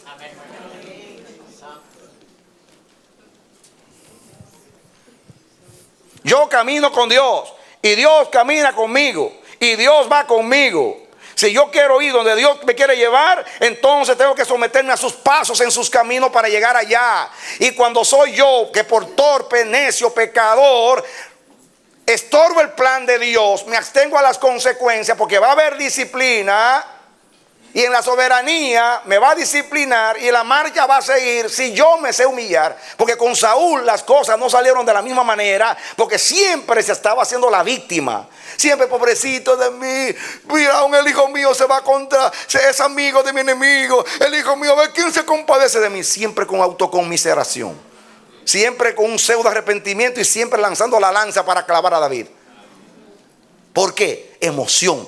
Yo camino con Dios y Dios camina conmigo y Dios va conmigo. Si yo quiero ir donde Dios me quiere llevar, entonces tengo que someterme a sus pasos en sus caminos para llegar allá. Y cuando soy yo que por torpe, necio, pecador, estorbo el plan de Dios, me abstengo a las consecuencias, porque va a haber disciplina. Y en la soberanía me va a disciplinar y la marcha va a seguir si yo me sé humillar. Porque con Saúl las cosas no salieron de la misma manera, porque siempre se estaba haciendo la víctima. Siempre, pobrecito de mí, mira, aún el hijo mío se va contra, es amigo de mi enemigo. El hijo mío, a ver quién se compadece de mí. Siempre con autoconmiseración, siempre con un pseudo arrepentimiento y siempre lanzando la lanza para clavar a David. ¿Por qué? Emoción,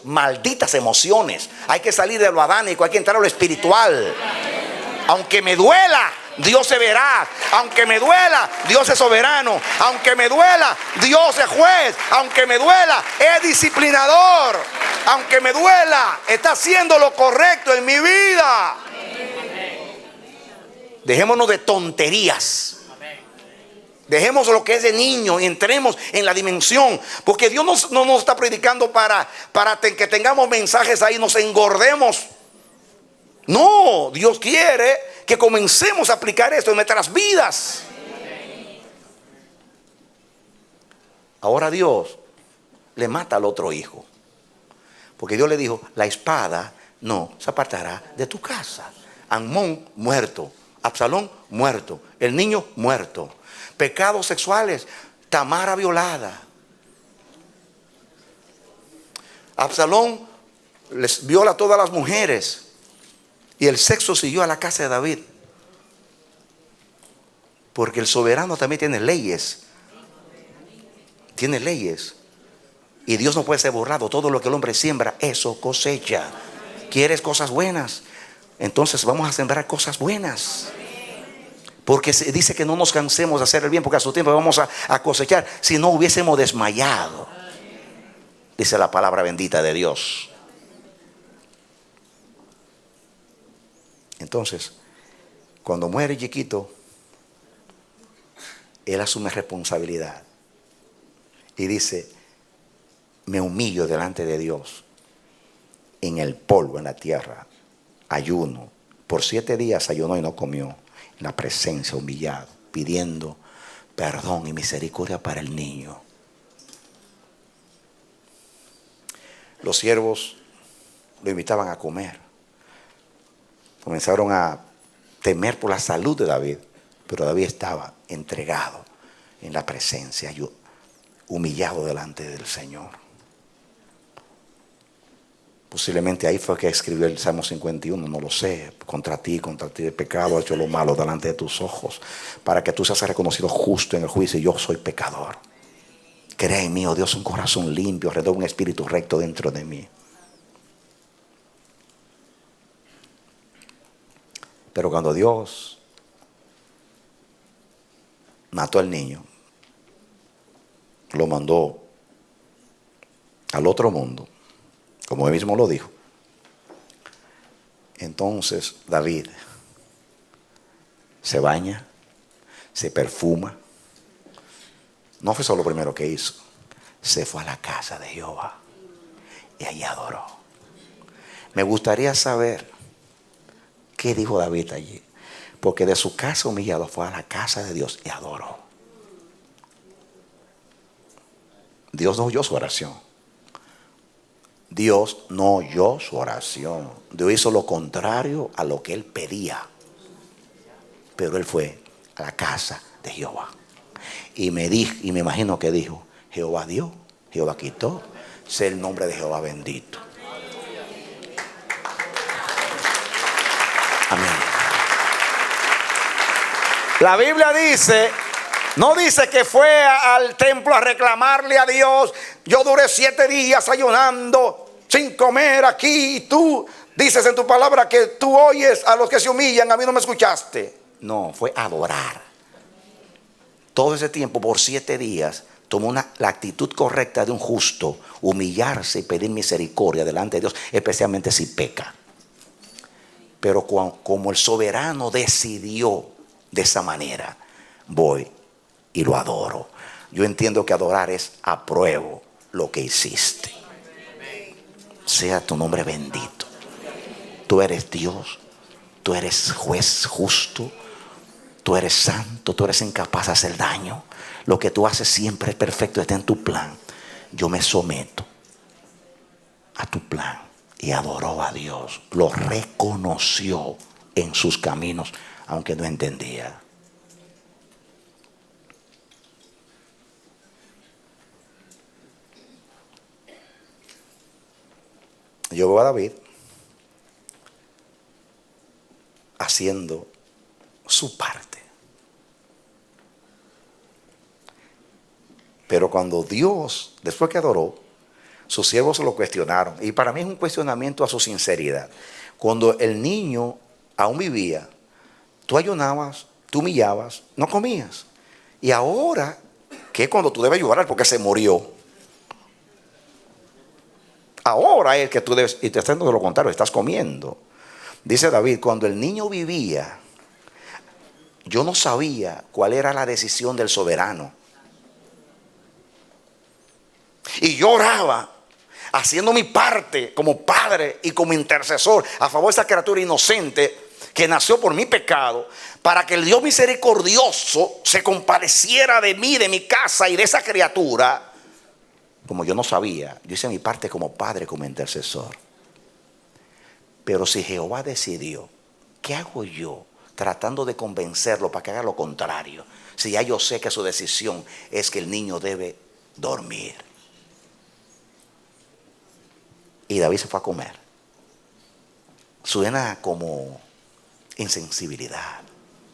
malditas emociones. Hay que salir de lo adánico, hay que entrar a lo espiritual. Aunque me duela, Dios se verá. Aunque me duela, Dios es soberano. Aunque me duela, Dios es juez. Aunque me duela, es disciplinador. Aunque me duela, está haciendo lo correcto en mi vida. Dejémonos de tonterías. Dejemos lo que es de niño y entremos en la dimensión. Porque Dios no nos está predicando para que tengamos mensajes ahí, nos engordemos. No, Dios quiere que comencemos a aplicar esto en nuestras vidas. Ahora Dios le mata al otro hijo, porque Dios le dijo: la espada no se apartará de tu casa. Amnón muerto, Absalón muerto, el niño muerto. Pecados sexuales, Tamara violada. Absalón les viola a todas las mujeres y el sexo siguió a la casa de David. Porque el soberano también tiene leyes. Tiene leyes. Y Dios no puede ser borrado. Todo lo que el hombre siembra, eso cosecha. ¿Quieres cosas buenas? Entonces vamos a sembrar cosas buenas. Porque se dice que no nos cansemos de hacer el bien, porque a su tiempo vamos a cosechar. Si no hubiésemos desmayado, dice la palabra bendita de Dios. Entonces, cuando muere chiquito, él asume responsabilidad y dice: me humillo delante de Dios en el polvo, en la tierra, ayuno. Por 7 días ayunó y no comió. En la presencia, humillado, pidiendo perdón y misericordia para el niño. Los siervos lo invitaban a comer. Comenzaron a temer por la salud de David, pero David estaba entregado en la presencia, humillado delante del Señor. Posiblemente ahí fue que escribió el Salmo 51, no lo sé. Contra ti el pecado, he hecho lo malo delante de tus ojos, para que tú seas reconocido justo en el juicio. Yo soy pecador. Crea en mí, oh Dios, un corazón limpio, renueva un espíritu recto dentro de mí. Pero cuando Dios mató al niño, lo mandó al otro mundo, como él mismo lo dijo. Entonces David se baña, se perfuma. No fue solo lo primero que hizo. Se fue a la casa de Jehová y allí adoró. Me gustaría saber qué dijo David allí, porque de su casa humillado fue a la casa de Dios y adoró. Dios no oyó su oración. Dios no oyó su oración. Dios hizo lo contrario a lo que él pedía. Pero él fue a la casa de Jehová. Y me imagino que dijo: Jehová dio, Jehová quitó, sea el nombre de Jehová bendito. Amén. La Biblia dice, no dice que fue al templo a reclamarle a Dios: yo duré 7 días ayunando sin comer aquí, y tú dices en tu palabra que tú oyes a los que se humillan, a mí no me escuchaste. No, fue adorar. todo ese tiempo, por 7 días, tomó la actitud correcta de un justo, humillarse y pedir misericordia delante de Dios, especialmente si peca. Pero como el soberano decidió de esa manera, voy y lo adoro. Yo entiendo que adorar es apruebo lo que hiciste. Sea tu nombre bendito. Tú eres Dios, tú eres juez justo, tú eres santo, tú eres incapaz de hacer daño. Lo que tú haces siempre es perfecto, está en tu plan. Yo me someto a tu plan. Y adoró a Dios, lo reconoció en sus caminos, aunque no entendía. Yo veo a David haciendo su parte. Pero cuando Dios, después que adoró, sus siervos se lo cuestionaron. Y para mí es un cuestionamiento a su sinceridad. Cuando el niño aún vivía, tú ayunabas, tú humillabas, no comías. Y ahora, que es cuando tú debes llorar porque se murió. Ahora es que tú debes, y te estás haciendo lo contrario, estás comiendo. Dice David, cuando el niño vivía, yo no sabía cuál era la decisión del soberano. Y yo oraba, haciendo mi parte como padre y como intercesor a favor de esa criatura inocente que nació por mi pecado, para que el Dios misericordioso se compadeciera de mí, de mi casa y de esa criatura. Como yo no sabía, yo hice mi parte como padre, como intercesor. Pero si Jehová decidió, ¿qué hago yo tratando de convencerlo para que haga lo contrario? Si ya yo sé que su decisión es que el niño debe dormir. Y David se fue a comer. Suena como insensibilidad.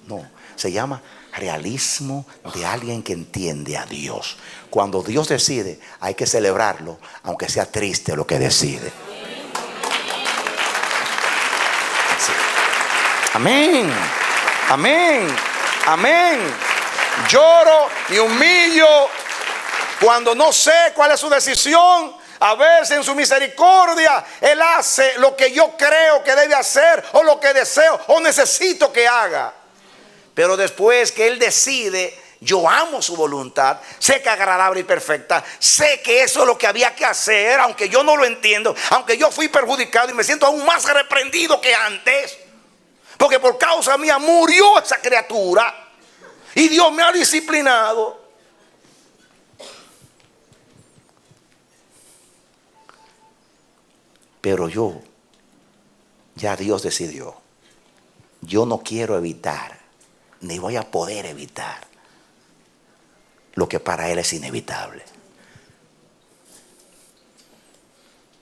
No, se llama realismo de alguien que entiende a Dios. Cuando Dios decide, hay que celebrarlo, aunque sea triste lo que decide. Sí. Amén, amén, amén. Lloro y humillo cuando no sé cuál es su decisión. A veces en su misericordia Él hace lo que yo creo que debe hacer, o lo que deseo o necesito que haga. Pero después que Él decide, yo amo su voluntad, sé que es agradable y perfecta, sé que eso es lo que había que hacer, aunque yo no lo entiendo, aunque yo fui perjudicado y me siento aún más reprendido que antes, porque por causa mía murió esa criatura y Dios me ha disciplinado. Pero ya Dios decidió. Yo no quiero evitar, ni voy a poder evitar lo que para Él es inevitable.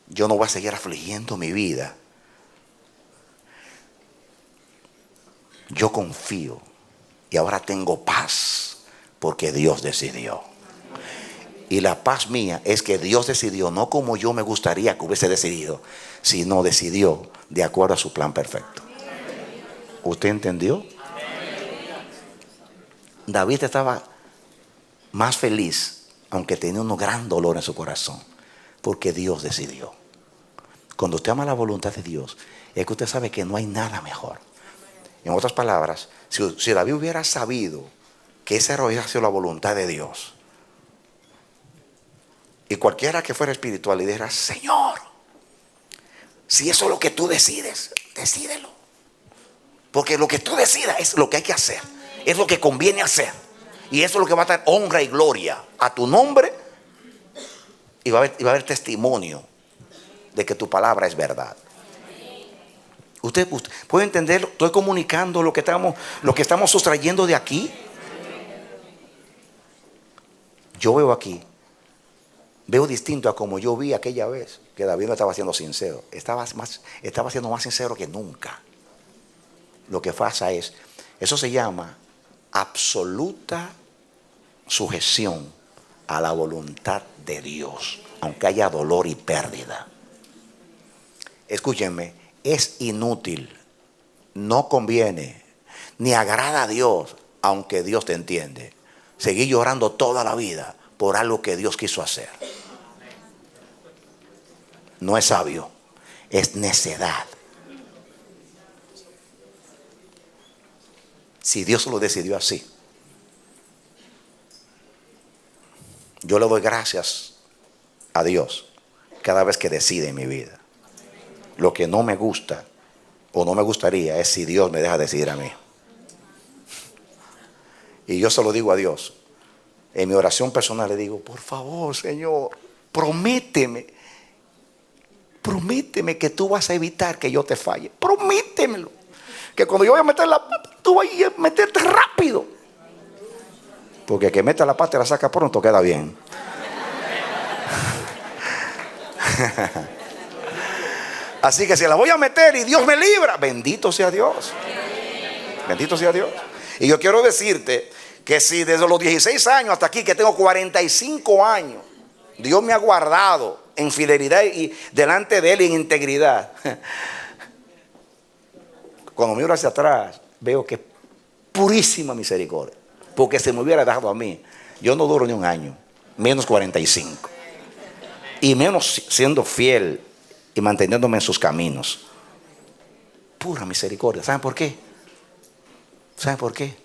Yo no voy a seguir afligiendo mi vida. Yo confío y ahora tengo paz porque Dios decidió. Y la paz mía es que Dios decidió, no como yo me gustaría que hubiese decidido, sino decidió de acuerdo a su plan perfecto. ¿Usted entendió? David estaba más feliz, aunque tenía un gran dolor en su corazón, porque Dios decidió. Cuando usted ama la voluntad de Dios, es que usted sabe que no hay nada mejor. En otras palabras, si David hubiera sabido que esa hubiera sido la voluntad de Dios, y cualquiera que fuera espiritual y dijera, Señor, si eso es lo que tú decides, decídelo. Porque lo que tú decidas es lo que hay que hacer, es lo que conviene hacer. Y eso es lo que va a dar honra y gloria a tu nombre. Y va a haber testimonio de que tu palabra es verdad. ¿Usted puede entenderlo? Estoy comunicando lo que estamos sustrayendo de aquí. Yo veo aquí. Veo distinto a como yo vi aquella vez que David no estaba siendo sincero. Estaba siendo más sincero que nunca. Lo que pasa es, eso se llama absoluta sujeción a la voluntad de Dios, aunque haya dolor y pérdida. Escúchenme, es inútil, no conviene, ni agrada a Dios, aunque Dios te entiende. seguir llorando toda la vida por algo que Dios quiso hacer. No es sabio, es necedad. Si Dios lo decidió así, yo le doy gracias a Dios cada vez que decide en mi vida. Lo que no me gusta o no me gustaría es si Dios me deja decidir a mí. Y yo se lo digo a Dios. En mi oración personal le digo, por favor, Señor, prométeme que tú vas a evitar que yo te falle. Prométemelo. Que cuando yo voy a meter la pata, tú vas a meterte rápido. Porque el que mete la pata y la saca pronto queda bien. Así que si la voy a meter y Dios me libra, bendito sea Dios. Bendito sea Dios. Y yo quiero decirte que si desde los 16 años hasta aquí, que tengo 45 años, Dios me ha guardado en fidelidad y delante de Él en integridad. Cuando miro hacia atrás, veo que es purísima misericordia. Porque si me hubiera dejado a mí, yo no duro ni un año, menos 45. Y menos siendo fiel y manteniéndome en sus caminos. Pura misericordia. ¿Saben por qué? ¿Saben por qué?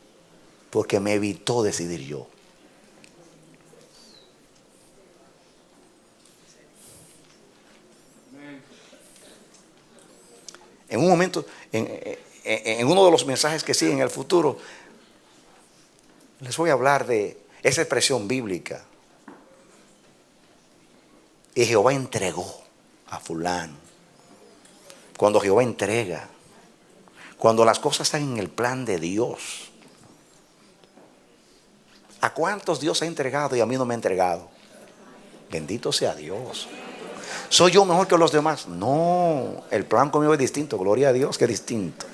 Porque me evitó decidir yo. En un momento, en uno de los mensajes que siguen en el futuro, les voy a hablar de esa expresión bíblica. Y Jehová entregó a fulano. Cuando Jehová entrega, cuando las cosas están en el plan de Dios. ¿A cuántos Dios ha entregado y a mí no me ha entregado? Bendito sea Dios. ¿Soy yo mejor que los demás? No, el plan conmigo es distinto. Gloria a Dios que es distinto.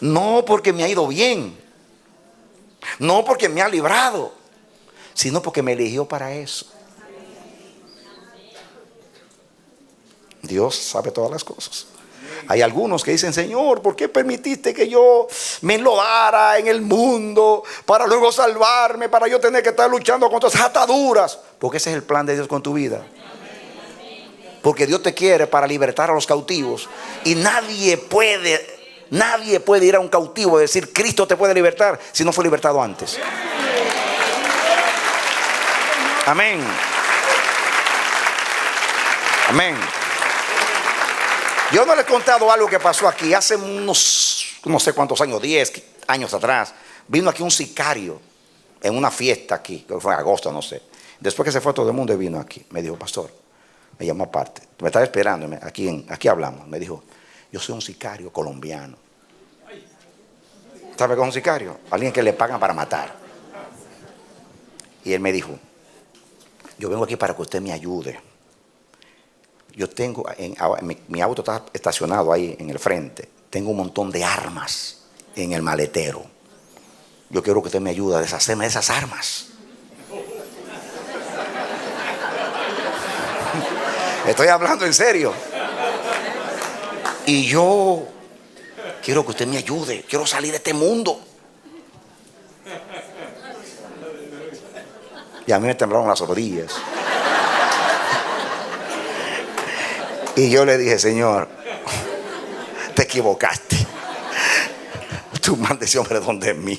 No porque me ha ido bien, no porque me ha librado, sino porque me eligió para eso. Dios sabe todas las cosas. Hay algunos que dicen, Señor, ¿por qué permitiste que yo me enlodara en el mundo para luego salvarme, para yo tener que estar luchando contra esas ataduras? Porque ese es el plan de Dios con tu vida. Porque Dios te quiere para libertar a los cautivos. Y nadie puede ir a un cautivo y decir, Cristo te puede libertar, si no fue libertado antes. Amén. Amén. Yo no le he contado algo que pasó aquí hace unos, no sé cuántos años, 10 años atrás. Vino aquí un sicario en una fiesta aquí, creo que fue en agosto, no sé. Después que se fue todo el mundo, vino aquí. Me dijo, pastor, me llamó aparte. Me estaba esperando, aquí hablamos. Me dijo, yo soy un sicario colombiano. ¿Sabe qué es un sicario? Alguien que le pagan para matar. Y él me dijo, yo vengo aquí para que usted me ayude. Yo tengo, mi auto está estacionado ahí en el frente. Tengo un montón de armas en el maletero. Yo quiero que usted me ayude a deshacerme de esas armas. Estoy hablando en serio. Y yo quiero que usted me ayude. Quiero salir de este mundo. Y a mí me temblaron las rodillas. Y yo le dije, Señor, te equivocaste. Tú mandes ese hombre donde mí.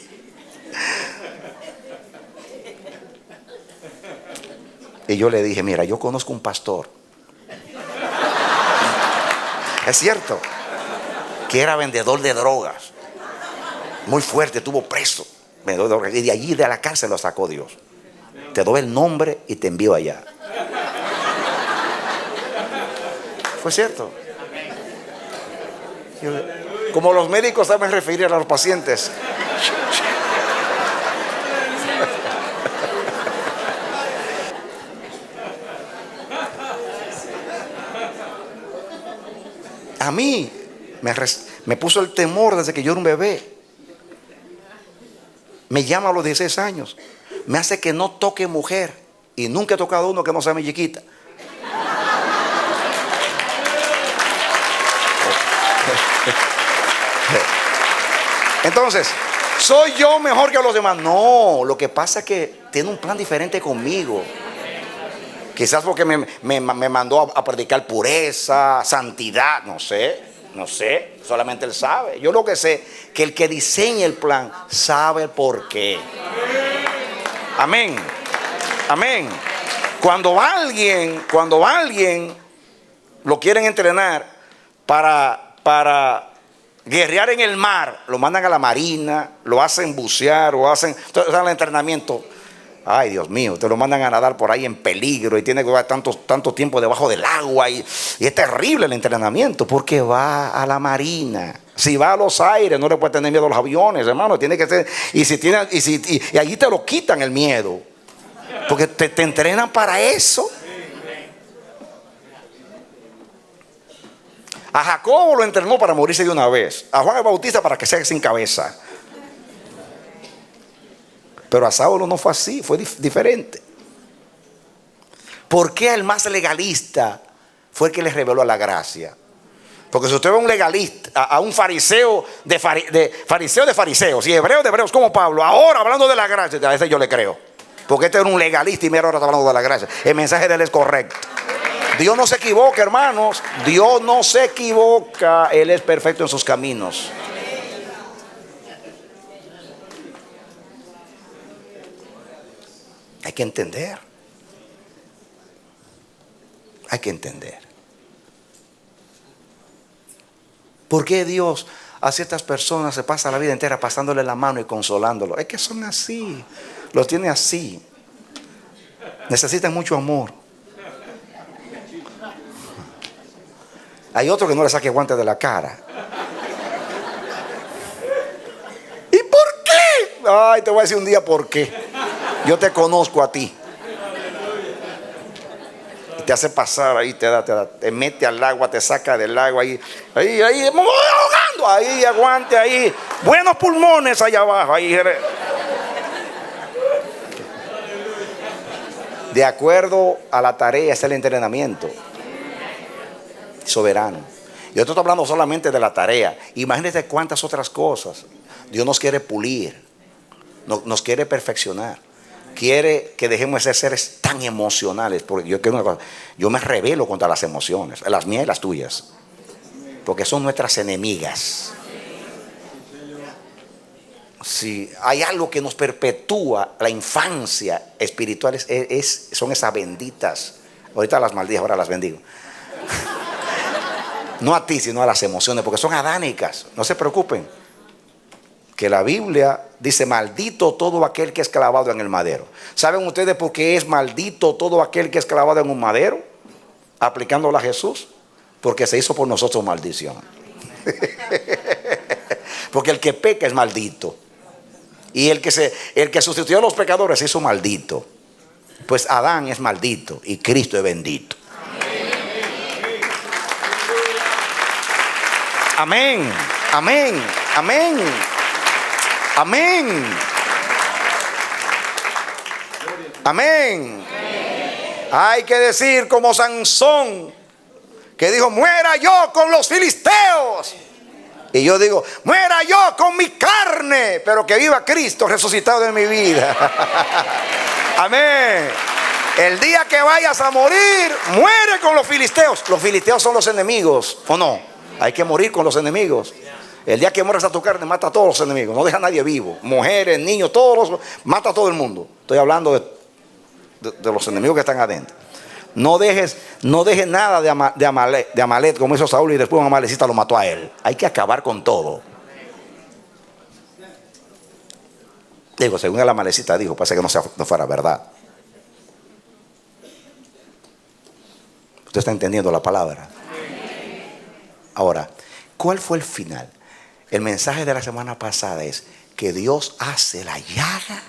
Y yo le dije, mira, yo conozco un pastor. Es cierto, que era vendedor de drogas. Muy fuerte, estuvo preso. Vendedor de drogas. Y de allí, de la cárcel, lo sacó Dios. Te doy el nombre y te envío allá. Fue cierto. Como los médicos saben referir a los pacientes. A mí me puso el temor desde que yo era un bebé. Me llama a los 16 años. Me hace que no toque mujer. Y nunca he tocado uno que no sea mi chiquita. Entonces, ¿soy yo mejor que los demás? No, lo que pasa es que tiene un plan diferente conmigo. Quizás porque me mandó a predicar pureza, santidad, no sé, solamente Él sabe. Yo lo que sé, que el que diseña el plan sabe el por qué. Amén, amén. Cuando alguien lo quieren entrenar para guerrear en el mar, lo mandan a la marina, lo hacen bucear, o hacen el entrenamiento. Ay, Dios mío, te lo mandan a nadar por ahí en peligro y tiene que durar tanto tiempo debajo del agua y es terrible el entrenamiento porque va a la marina. Si va a los aires, no le puede tener miedo a los aviones, hermano. Tiene que ser, y allí te lo quitan el miedo, porque te entrenan para eso. A Jacobo lo entrenó para morirse de una vez. A Juan el Bautista para que sea sin cabeza. Pero a Saulo no fue así, fue diferente. ¿Por qué el más legalista fue el que le reveló la gracia? Porque si usted ve a un legalista, a un fariseo de fariseos y hebreo de hebreos como Pablo, ahora hablando de la gracia, a veces yo le creo. Porque este era un legalista y mira ahora está hablando de la gracia. El mensaje de él es correcto. Dios no se equivoca, hermanos. Dios no se equivoca. Él es perfecto en sus caminos. Hay que entender. Hay que entender. ¿Por qué Dios a ciertas personas se pasa la vida entera pasándole la mano y consolándolos? Es que son así. Los tiene así. Necesitan mucho amor. Hay otro que no le saque guantes de la cara. ¿Y por qué? Ay, te voy a decir un día por qué. Yo te conozco a ti. Te hace pasar ahí, te mete al agua, te saca del agua ahí, me voy ahogando, ahí aguante ahí, buenos pulmones allá abajo, ahí. De acuerdo a la tarea es el entrenamiento. Soberano. Yo estoy hablando solamente de la tarea. Imagínate cuántas otras cosas. Dios nos quiere pulir, nos quiere perfeccionar. Quiere que dejemos de ser seres tan emocionales. Porque yo me rebelo contra las emociones, las mías y las tuyas, porque son nuestras enemigas. Si hay algo que nos perpetúa la infancia espiritual son esas benditas. Ahorita las maldije, ahora las bendigo. No a ti, sino a las emociones, porque son adánicas. No se preocupen, que la Biblia dice: maldito todo aquel que es clavado en el madero. ¿Saben ustedes por qué es maldito todo aquel que es clavado en un madero? Aplicándolo a Jesús. Porque se hizo por nosotros maldición. Porque el que peca es maldito. Y el que sustituyó a los pecadores se hizo maldito. Pues Adán es maldito y Cristo es bendito. Amén, amén, amén, amén, amén. Hay que decir como Sansón, que dijo: muera yo con los filisteos. Y yo digo: muera yo con mi carne, pero que viva Cristo resucitado en mi vida. Amén. El día que vayas a morir, muere con los filisteos. Los filisteos son los enemigos, ¿o no? Hay que morir con los enemigos. El día que mueras a tu carne, mata a todos los enemigos. No deja a nadie vivo. Mujeres, niños, mata a todo el mundo. Estoy hablando de los enemigos que están adentro. No dejes nada de Amalek, como hizo Saúl, y después un amalecita lo mató a él. Hay que acabar con todo. Digo, según el amalecita dijo, parece que no fuera verdad. Usted está entendiendo la palabra. Ahora, ¿cuál fue el final? El mensaje de la semana pasada es que Dios hace la llaga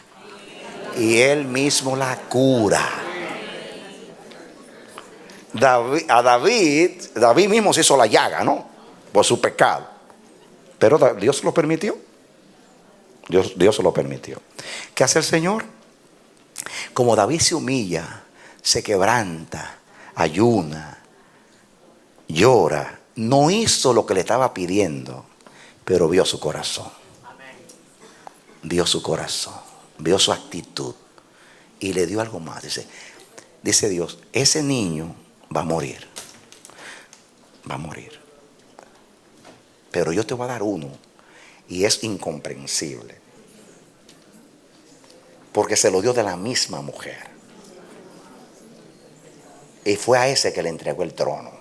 y Él mismo la cura. David mismo se hizo la llaga, ¿no? Por su pecado. Pero Dios lo permitió. Dios se lo permitió. ¿Qué hace el Señor? Como David se humilla, se quebranta, ayuna, llora. No hizo lo que le estaba pidiendo, pero vio su corazón. vio su corazón, vio su actitud y le dio algo más. Dice Dios, ese niño va a morir. Va a morir. Pero yo te voy a dar uno. Y es incomprensible. Porque se lo dio de la misma mujer. Y fue a ese que le entregó el trono.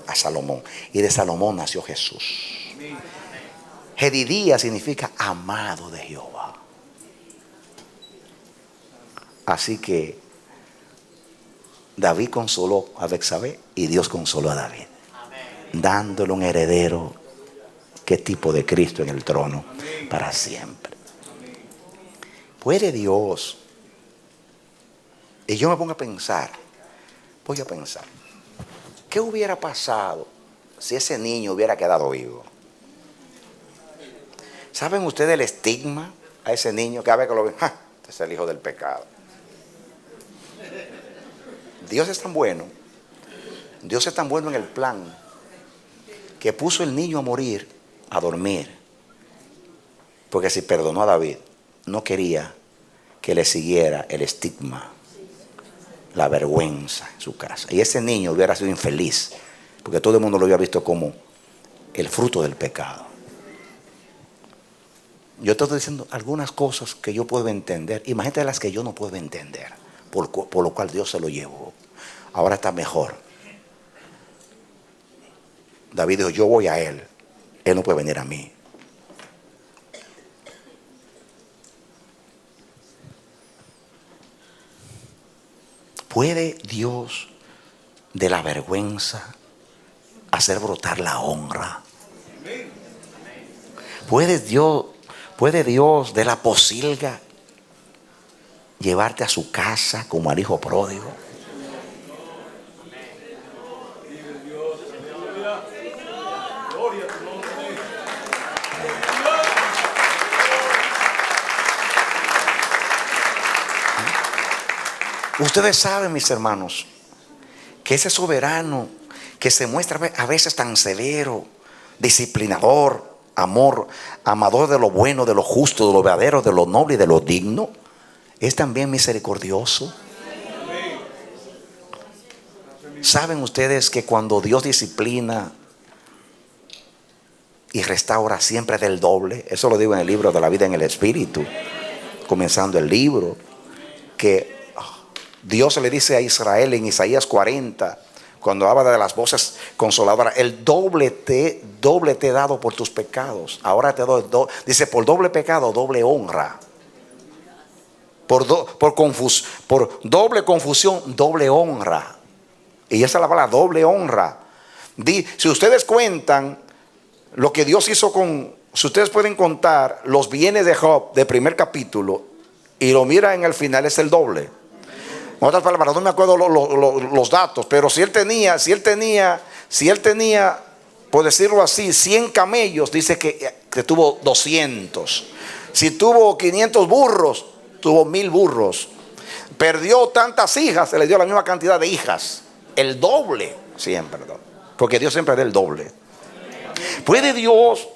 A Salomón. Y de Salomón nació Jesús. Jedidía significa amado de Jehová. Así que David consoló a Betsabé y Dios consoló a David, dándole un heredero, qué tipo de Cristo en el trono para siempre. ¿Puede Dios? Y yo me pongo a pensar, ¿qué hubiera pasado si ese niño hubiera quedado vivo? ¿Saben ustedes el estigma a ese niño? Cada vez que lo ven, ¡ja! Este es el hijo del pecado. Dios es tan bueno. Dios es tan bueno en el plan que puso el niño a morir, a dormir. Porque si perdonó a David, no quería que le siguiera el estigma, la vergüenza en su casa. Y ese niño hubiera sido infeliz, porque todo el mundo lo había visto como el fruto del pecado. Yo estoy diciendo algunas cosas que yo puedo entender. Imagínate las que yo no puedo entender, por lo cual Dios se lo llevó. Ahora está mejor. David dijo, yo voy a él. Él no puede venir a mí. ¿Puede Dios de la vergüenza hacer brotar la honra? ¿Puede Dios de la posilga llevarte a su casa como al hijo pródigo? Ustedes saben, mis hermanos, que ese soberano que se muestra a veces tan severo, disciplinador, amador de lo bueno, de lo justo, de lo verdadero, de lo noble y de lo digno, es también misericordioso. ¿Saben ustedes que cuando Dios disciplina y restaura siempre del doble? Eso lo digo en el libro de la vida en el Espíritu, comenzando el libro, que Dios le dice a Israel en Isaías 40, cuando habla de las voces consoladoras, el doble te he dado por tus pecados. Ahora te doy, dice, por doble pecado, doble honra. Por doble confusión, doble honra. Y esa es la palabra, doble honra. Si ustedes cuentan lo que Dios hizo si ustedes pueden contar los bienes de Job del primer capítulo y lo miran en el final, es el doble. En otras palabras, no me acuerdo los datos, pero si él tenía, por decirlo así, 100 camellos, dice que tuvo 200. Si tuvo 500 burros, tuvo 1000 burros. Perdió tantas hijas, se le dio la misma cantidad de hijas. El doble siempre, porque Dios siempre da el doble. ¿Puede Dios?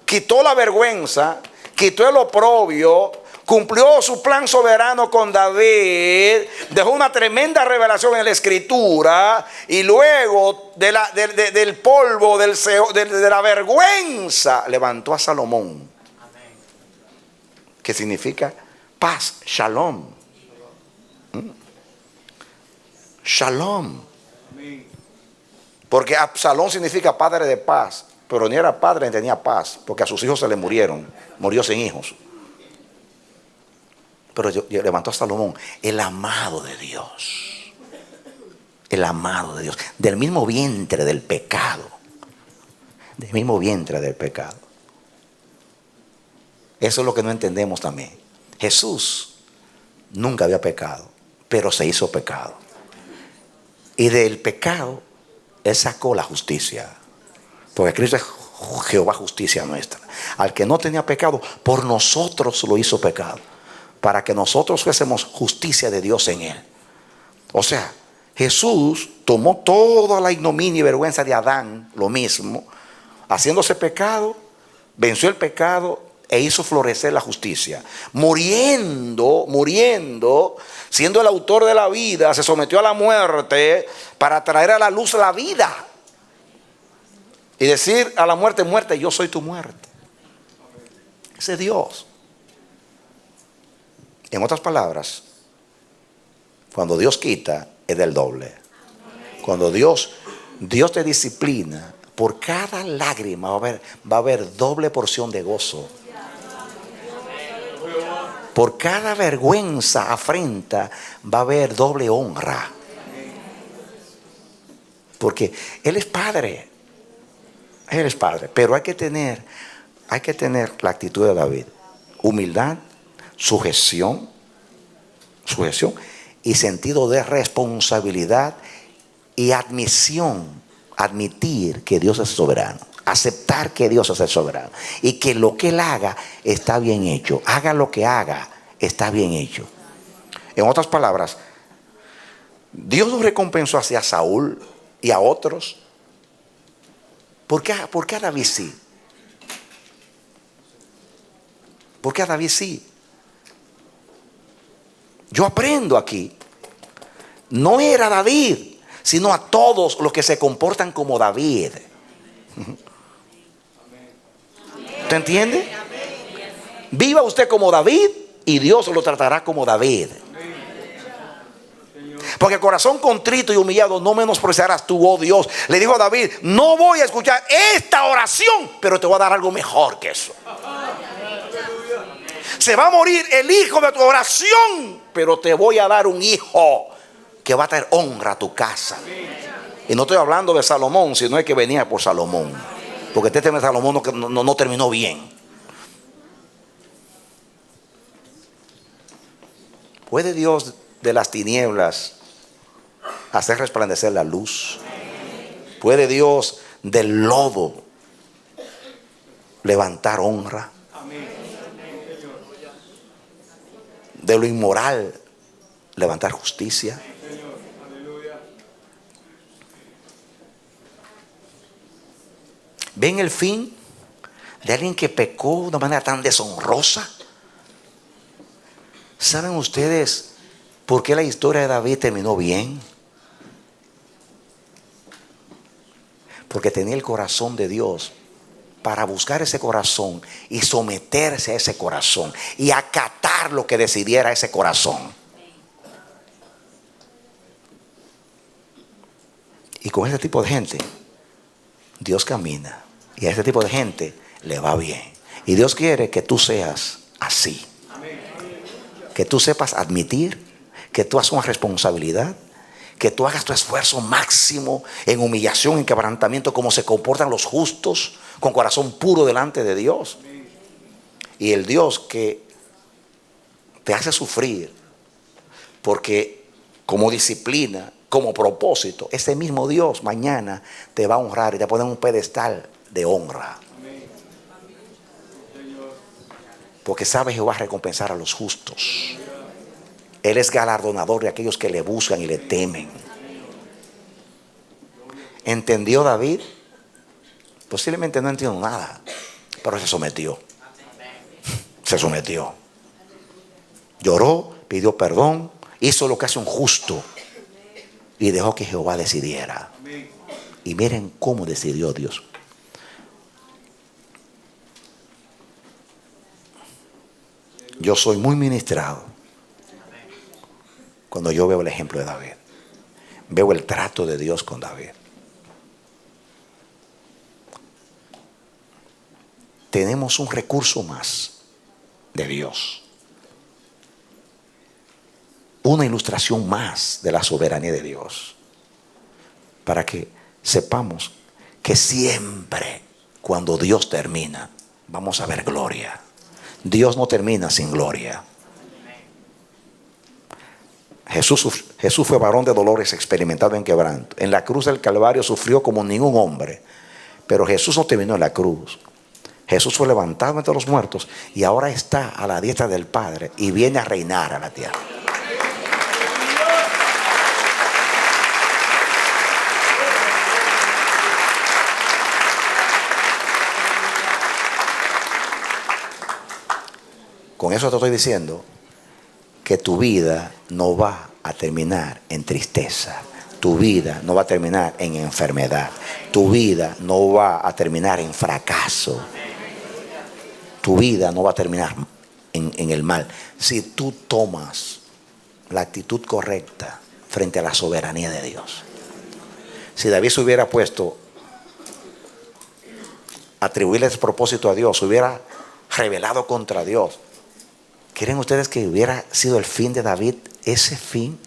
Quitó la vergüenza, quitó el oprobio, cumplió su plan soberano con David, dejó una tremenda revelación en la Escritura, y luego del polvo, de la vergüenza, levantó a Salomón, que significa paz, shalom. Shalom. Porque Absalón significa padre de paz, pero ni era padre ni tenía paz, porque a sus hijos se le murió sin hijos. Pero levantó a Salomón, el amado de Dios. El amado de Dios. Del mismo vientre del pecado. Del mismo vientre del pecado. Eso es lo que no entendemos también. Jesús nunca había pecado, pero se hizo pecado. Y del pecado, Él sacó la justicia. Porque Cristo es Jehová justicia nuestra. Al que no tenía pecado, por nosotros lo hizo pecado, para que nosotros fuésemos justicia de Dios en Él. O sea, Jesús tomó toda la ignominia y vergüenza de Adán, lo mismo, haciéndose pecado, venció el pecado, e hizo florecer la justicia. Muriendo, siendo el autor de la vida, se sometió a la muerte para traer a la luz la vida. Y decir a la muerte, muerte, yo soy tu muerte. Ese es Dios. En otras palabras, cuando Dios quita, es del doble. Cuando Dios te disciplina, por cada lágrima va a haber doble porción de gozo. Por cada vergüenza, afrenta, va a haber doble honra. Porque Él es Padre. Él es Padre. Pero hay que tener la actitud de David. Humildad, sujeción y sentido de responsabilidad y admitir que Dios es soberano, aceptar que Dios es el soberano y que lo que Él haga está bien hecho. Haga lo que haga, está bien hecho. En otras palabras, Dios nos recompensó hacia Saúl y a otros. ¿Por qué a David sí? ¿Por qué a David sí? Yo aprendo aquí. No era David, sino a todos los que se comportan como David. ¿Usted entiende? Viva usted como David y Dios lo tratará como David. Porque corazón contrito y humillado no menospreciarás tú, oh Dios. Le dijo a David, no voy a escuchar esta oración, pero te voy a dar algo mejor que eso. Se va a morir el hijo de tu oración, pero te voy a dar un hijo que va a traer honra a tu casa. Y no estoy hablando de Salomón, sino es que venía por Salomón. Porque este tema de Salomón no terminó bien. ¿Puede Dios de las tinieblas hacer resplandecer la luz? ¿Puede Dios del lodo levantar honra? De lo inmoral levantar justicia. ¿Ven el fin de alguien que pecó de una manera tan deshonrosa? ¿Saben ustedes por qué la historia de David terminó bien? Porque tenía el corazón de Dios para buscar ese corazón y someterse a ese corazón y acatar lo que decidiera ese corazón. Y con ese tipo de gente Dios camina, y a ese tipo de gente le va bien. Y Dios quiere que tú seas así. Que tú sepas admitir, que tú asumas responsabilidad, que tú hagas tu esfuerzo máximo en humillación, en quebrantamiento, como se comportan los justos, con corazón puro delante de Dios. Y el Dios que te hace sufrir, porque como disciplina, como propósito, ese mismo Dios mañana te va a honrar y te pone en un pedestal de honra. Porque sabe Jehová recompensar a los justos. Él es galardonador de aquellos que le buscan y le temen. ¿Entendió David? Posiblemente no entendió nada, pero se sometió. Se sometió. Lloró, pidió perdón, hizo lo que hace un justo y dejó que Jehová decidiera. Y miren cómo decidió Dios. Yo soy muy ministrado cuando yo veo el ejemplo de David. Veo el trato de Dios con David. Tenemos un recurso más de Dios. Una ilustración más de la soberanía de Dios. Para que sepamos que siempre cuando Dios termina, vamos a ver gloria. Dios no termina sin gloria. Jesús fue varón de dolores, experimentado en quebranto. En la cruz del Calvario sufrió como ningún hombre. Pero Jesús no terminó en la cruz. Jesús fue levantado entre los muertos y ahora está a la diestra del Padre y viene a reinar a la tierra. Con eso te estoy diciendo que tu vida no va a terminar en tristeza. Tu vida no va a terminar en enfermedad. Tu vida no va a terminar en fracaso. Tu vida no va a terminar en el mal. Si tú tomas la actitud correcta frente a la soberanía de Dios. Si David se hubiera puesto a atribuirle ese propósito a Dios, se hubiera rebelado contra Dios, ¿creen ustedes que hubiera sido el fin de David ese fin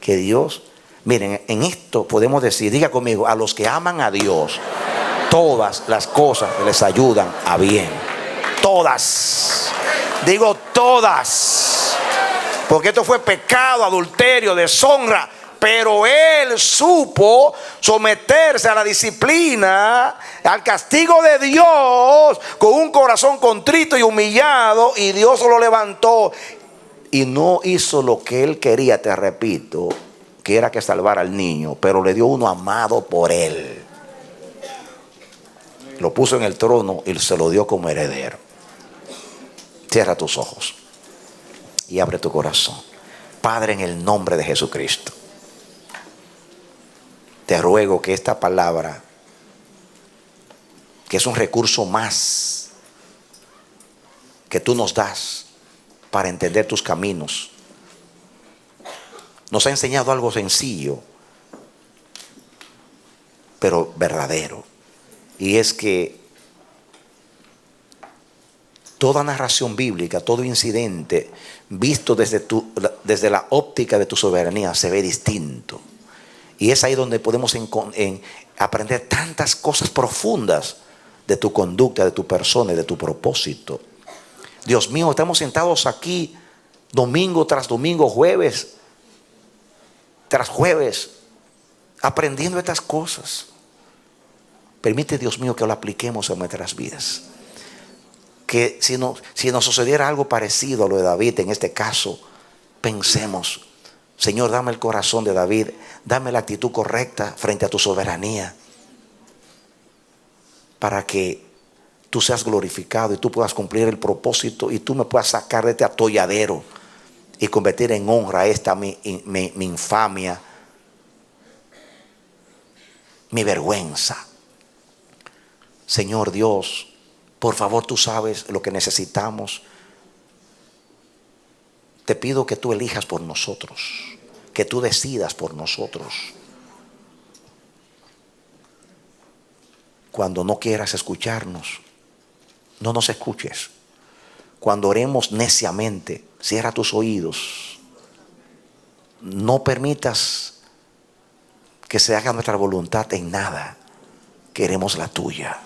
que Dios? Miren, en esto podemos decir, diga conmigo, a los que aman a Dios, todas las cosas les ayudan a bien. Todas. Digo todas. Porque esto fue pecado, adulterio, deshonra. Pero él supo someterse a la disciplina, al castigo de Dios, con un corazón contrito y humillado, y Dios lo levantó. Y no hizo lo que él quería, te repito, que era que salvara al niño, pero le dio uno amado por él. Lo puso en el trono y se lo dio como heredero. Cierra tus ojos y abre tu corazón. Padre, en el nombre de Jesucristo, te ruego que esta palabra, que es un recurso más que tú nos das para entender tus caminos, nos ha enseñado algo sencillo, pero verdadero. Y es que toda narración bíblica, todo incidente visto desde la óptica de tu soberanía se ve distinto. Y es ahí donde podemos aprender tantas cosas profundas de tu conducta, de tu persona y de tu propósito. Dios mío, estamos sentados aquí domingo tras domingo, jueves tras jueves, aprendiendo estas cosas. Permite, Dios mío, que lo apliquemos en nuestras vidas. Que si nos sucediera algo parecido a lo de David en este caso, pensemos: Señor, dame el corazón de David, dame la actitud correcta frente a tu soberanía, para que tú seas glorificado y tú puedas cumplir el propósito y tú me puedas sacar de este atolladero y convertir en honra esta mi infamia, mi vergüenza. Señor Dios, por favor, tú sabes lo que necesitamos. Te pido que tú elijas por nosotros, que tú decidas por nosotros. Cuando no quieras escucharnos, no nos escuches. Cuando oremos neciamente, cierra tus oídos. No permitas que se haga nuestra voluntad en nada. Queremos la tuya.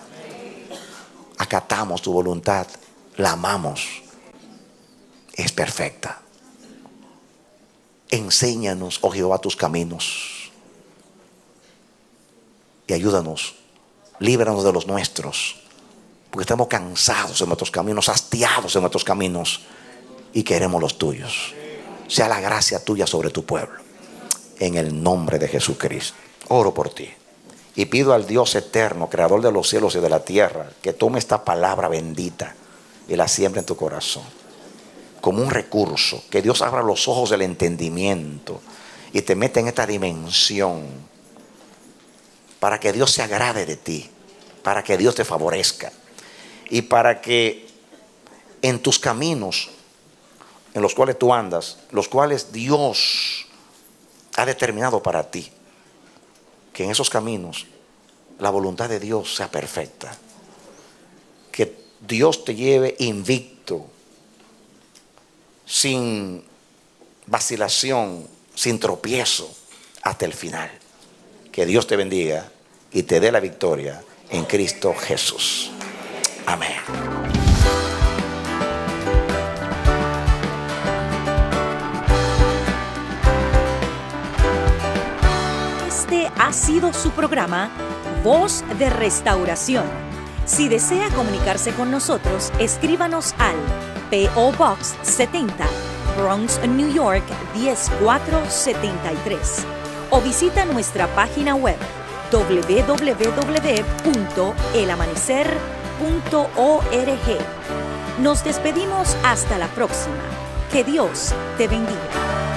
Acatamos tu voluntad, la amamos. Es perfecta. Enséñanos, oh Jehová, tus caminos y ayúdanos, líbranos de los nuestros, porque estamos cansados en nuestros caminos, hastiados en nuestros caminos y queremos los tuyos. Sea la gracia tuya sobre tu pueblo, en el nombre de Jesucristo. Oro por ti y pido al Dios eterno, creador de los cielos y de la tierra, que tome esta palabra bendita y la siembre en tu corazón como un recurso. Que Dios abra los ojos del entendimiento y te meta en esta dimensión, para que Dios se agrade de ti, para que Dios te favorezca y para que en tus caminos en los cuales tú andas, los cuales Dios ha determinado para ti, que en esos caminos la voluntad de Dios sea perfecta. Que Dios te lleve invicto, sin vacilación, sin tropiezo, hasta el final. Que Dios te bendiga y te dé la victoria en Cristo Jesús. Amén. Este ha sido su programa Voz de Restauración. Si desea comunicarse con nosotros, escríbanos al P.O. Box 70, Bronx, New York 10473, o visita nuestra página web www.elamanecer.org. Nos despedimos hasta la próxima. Que Dios te bendiga.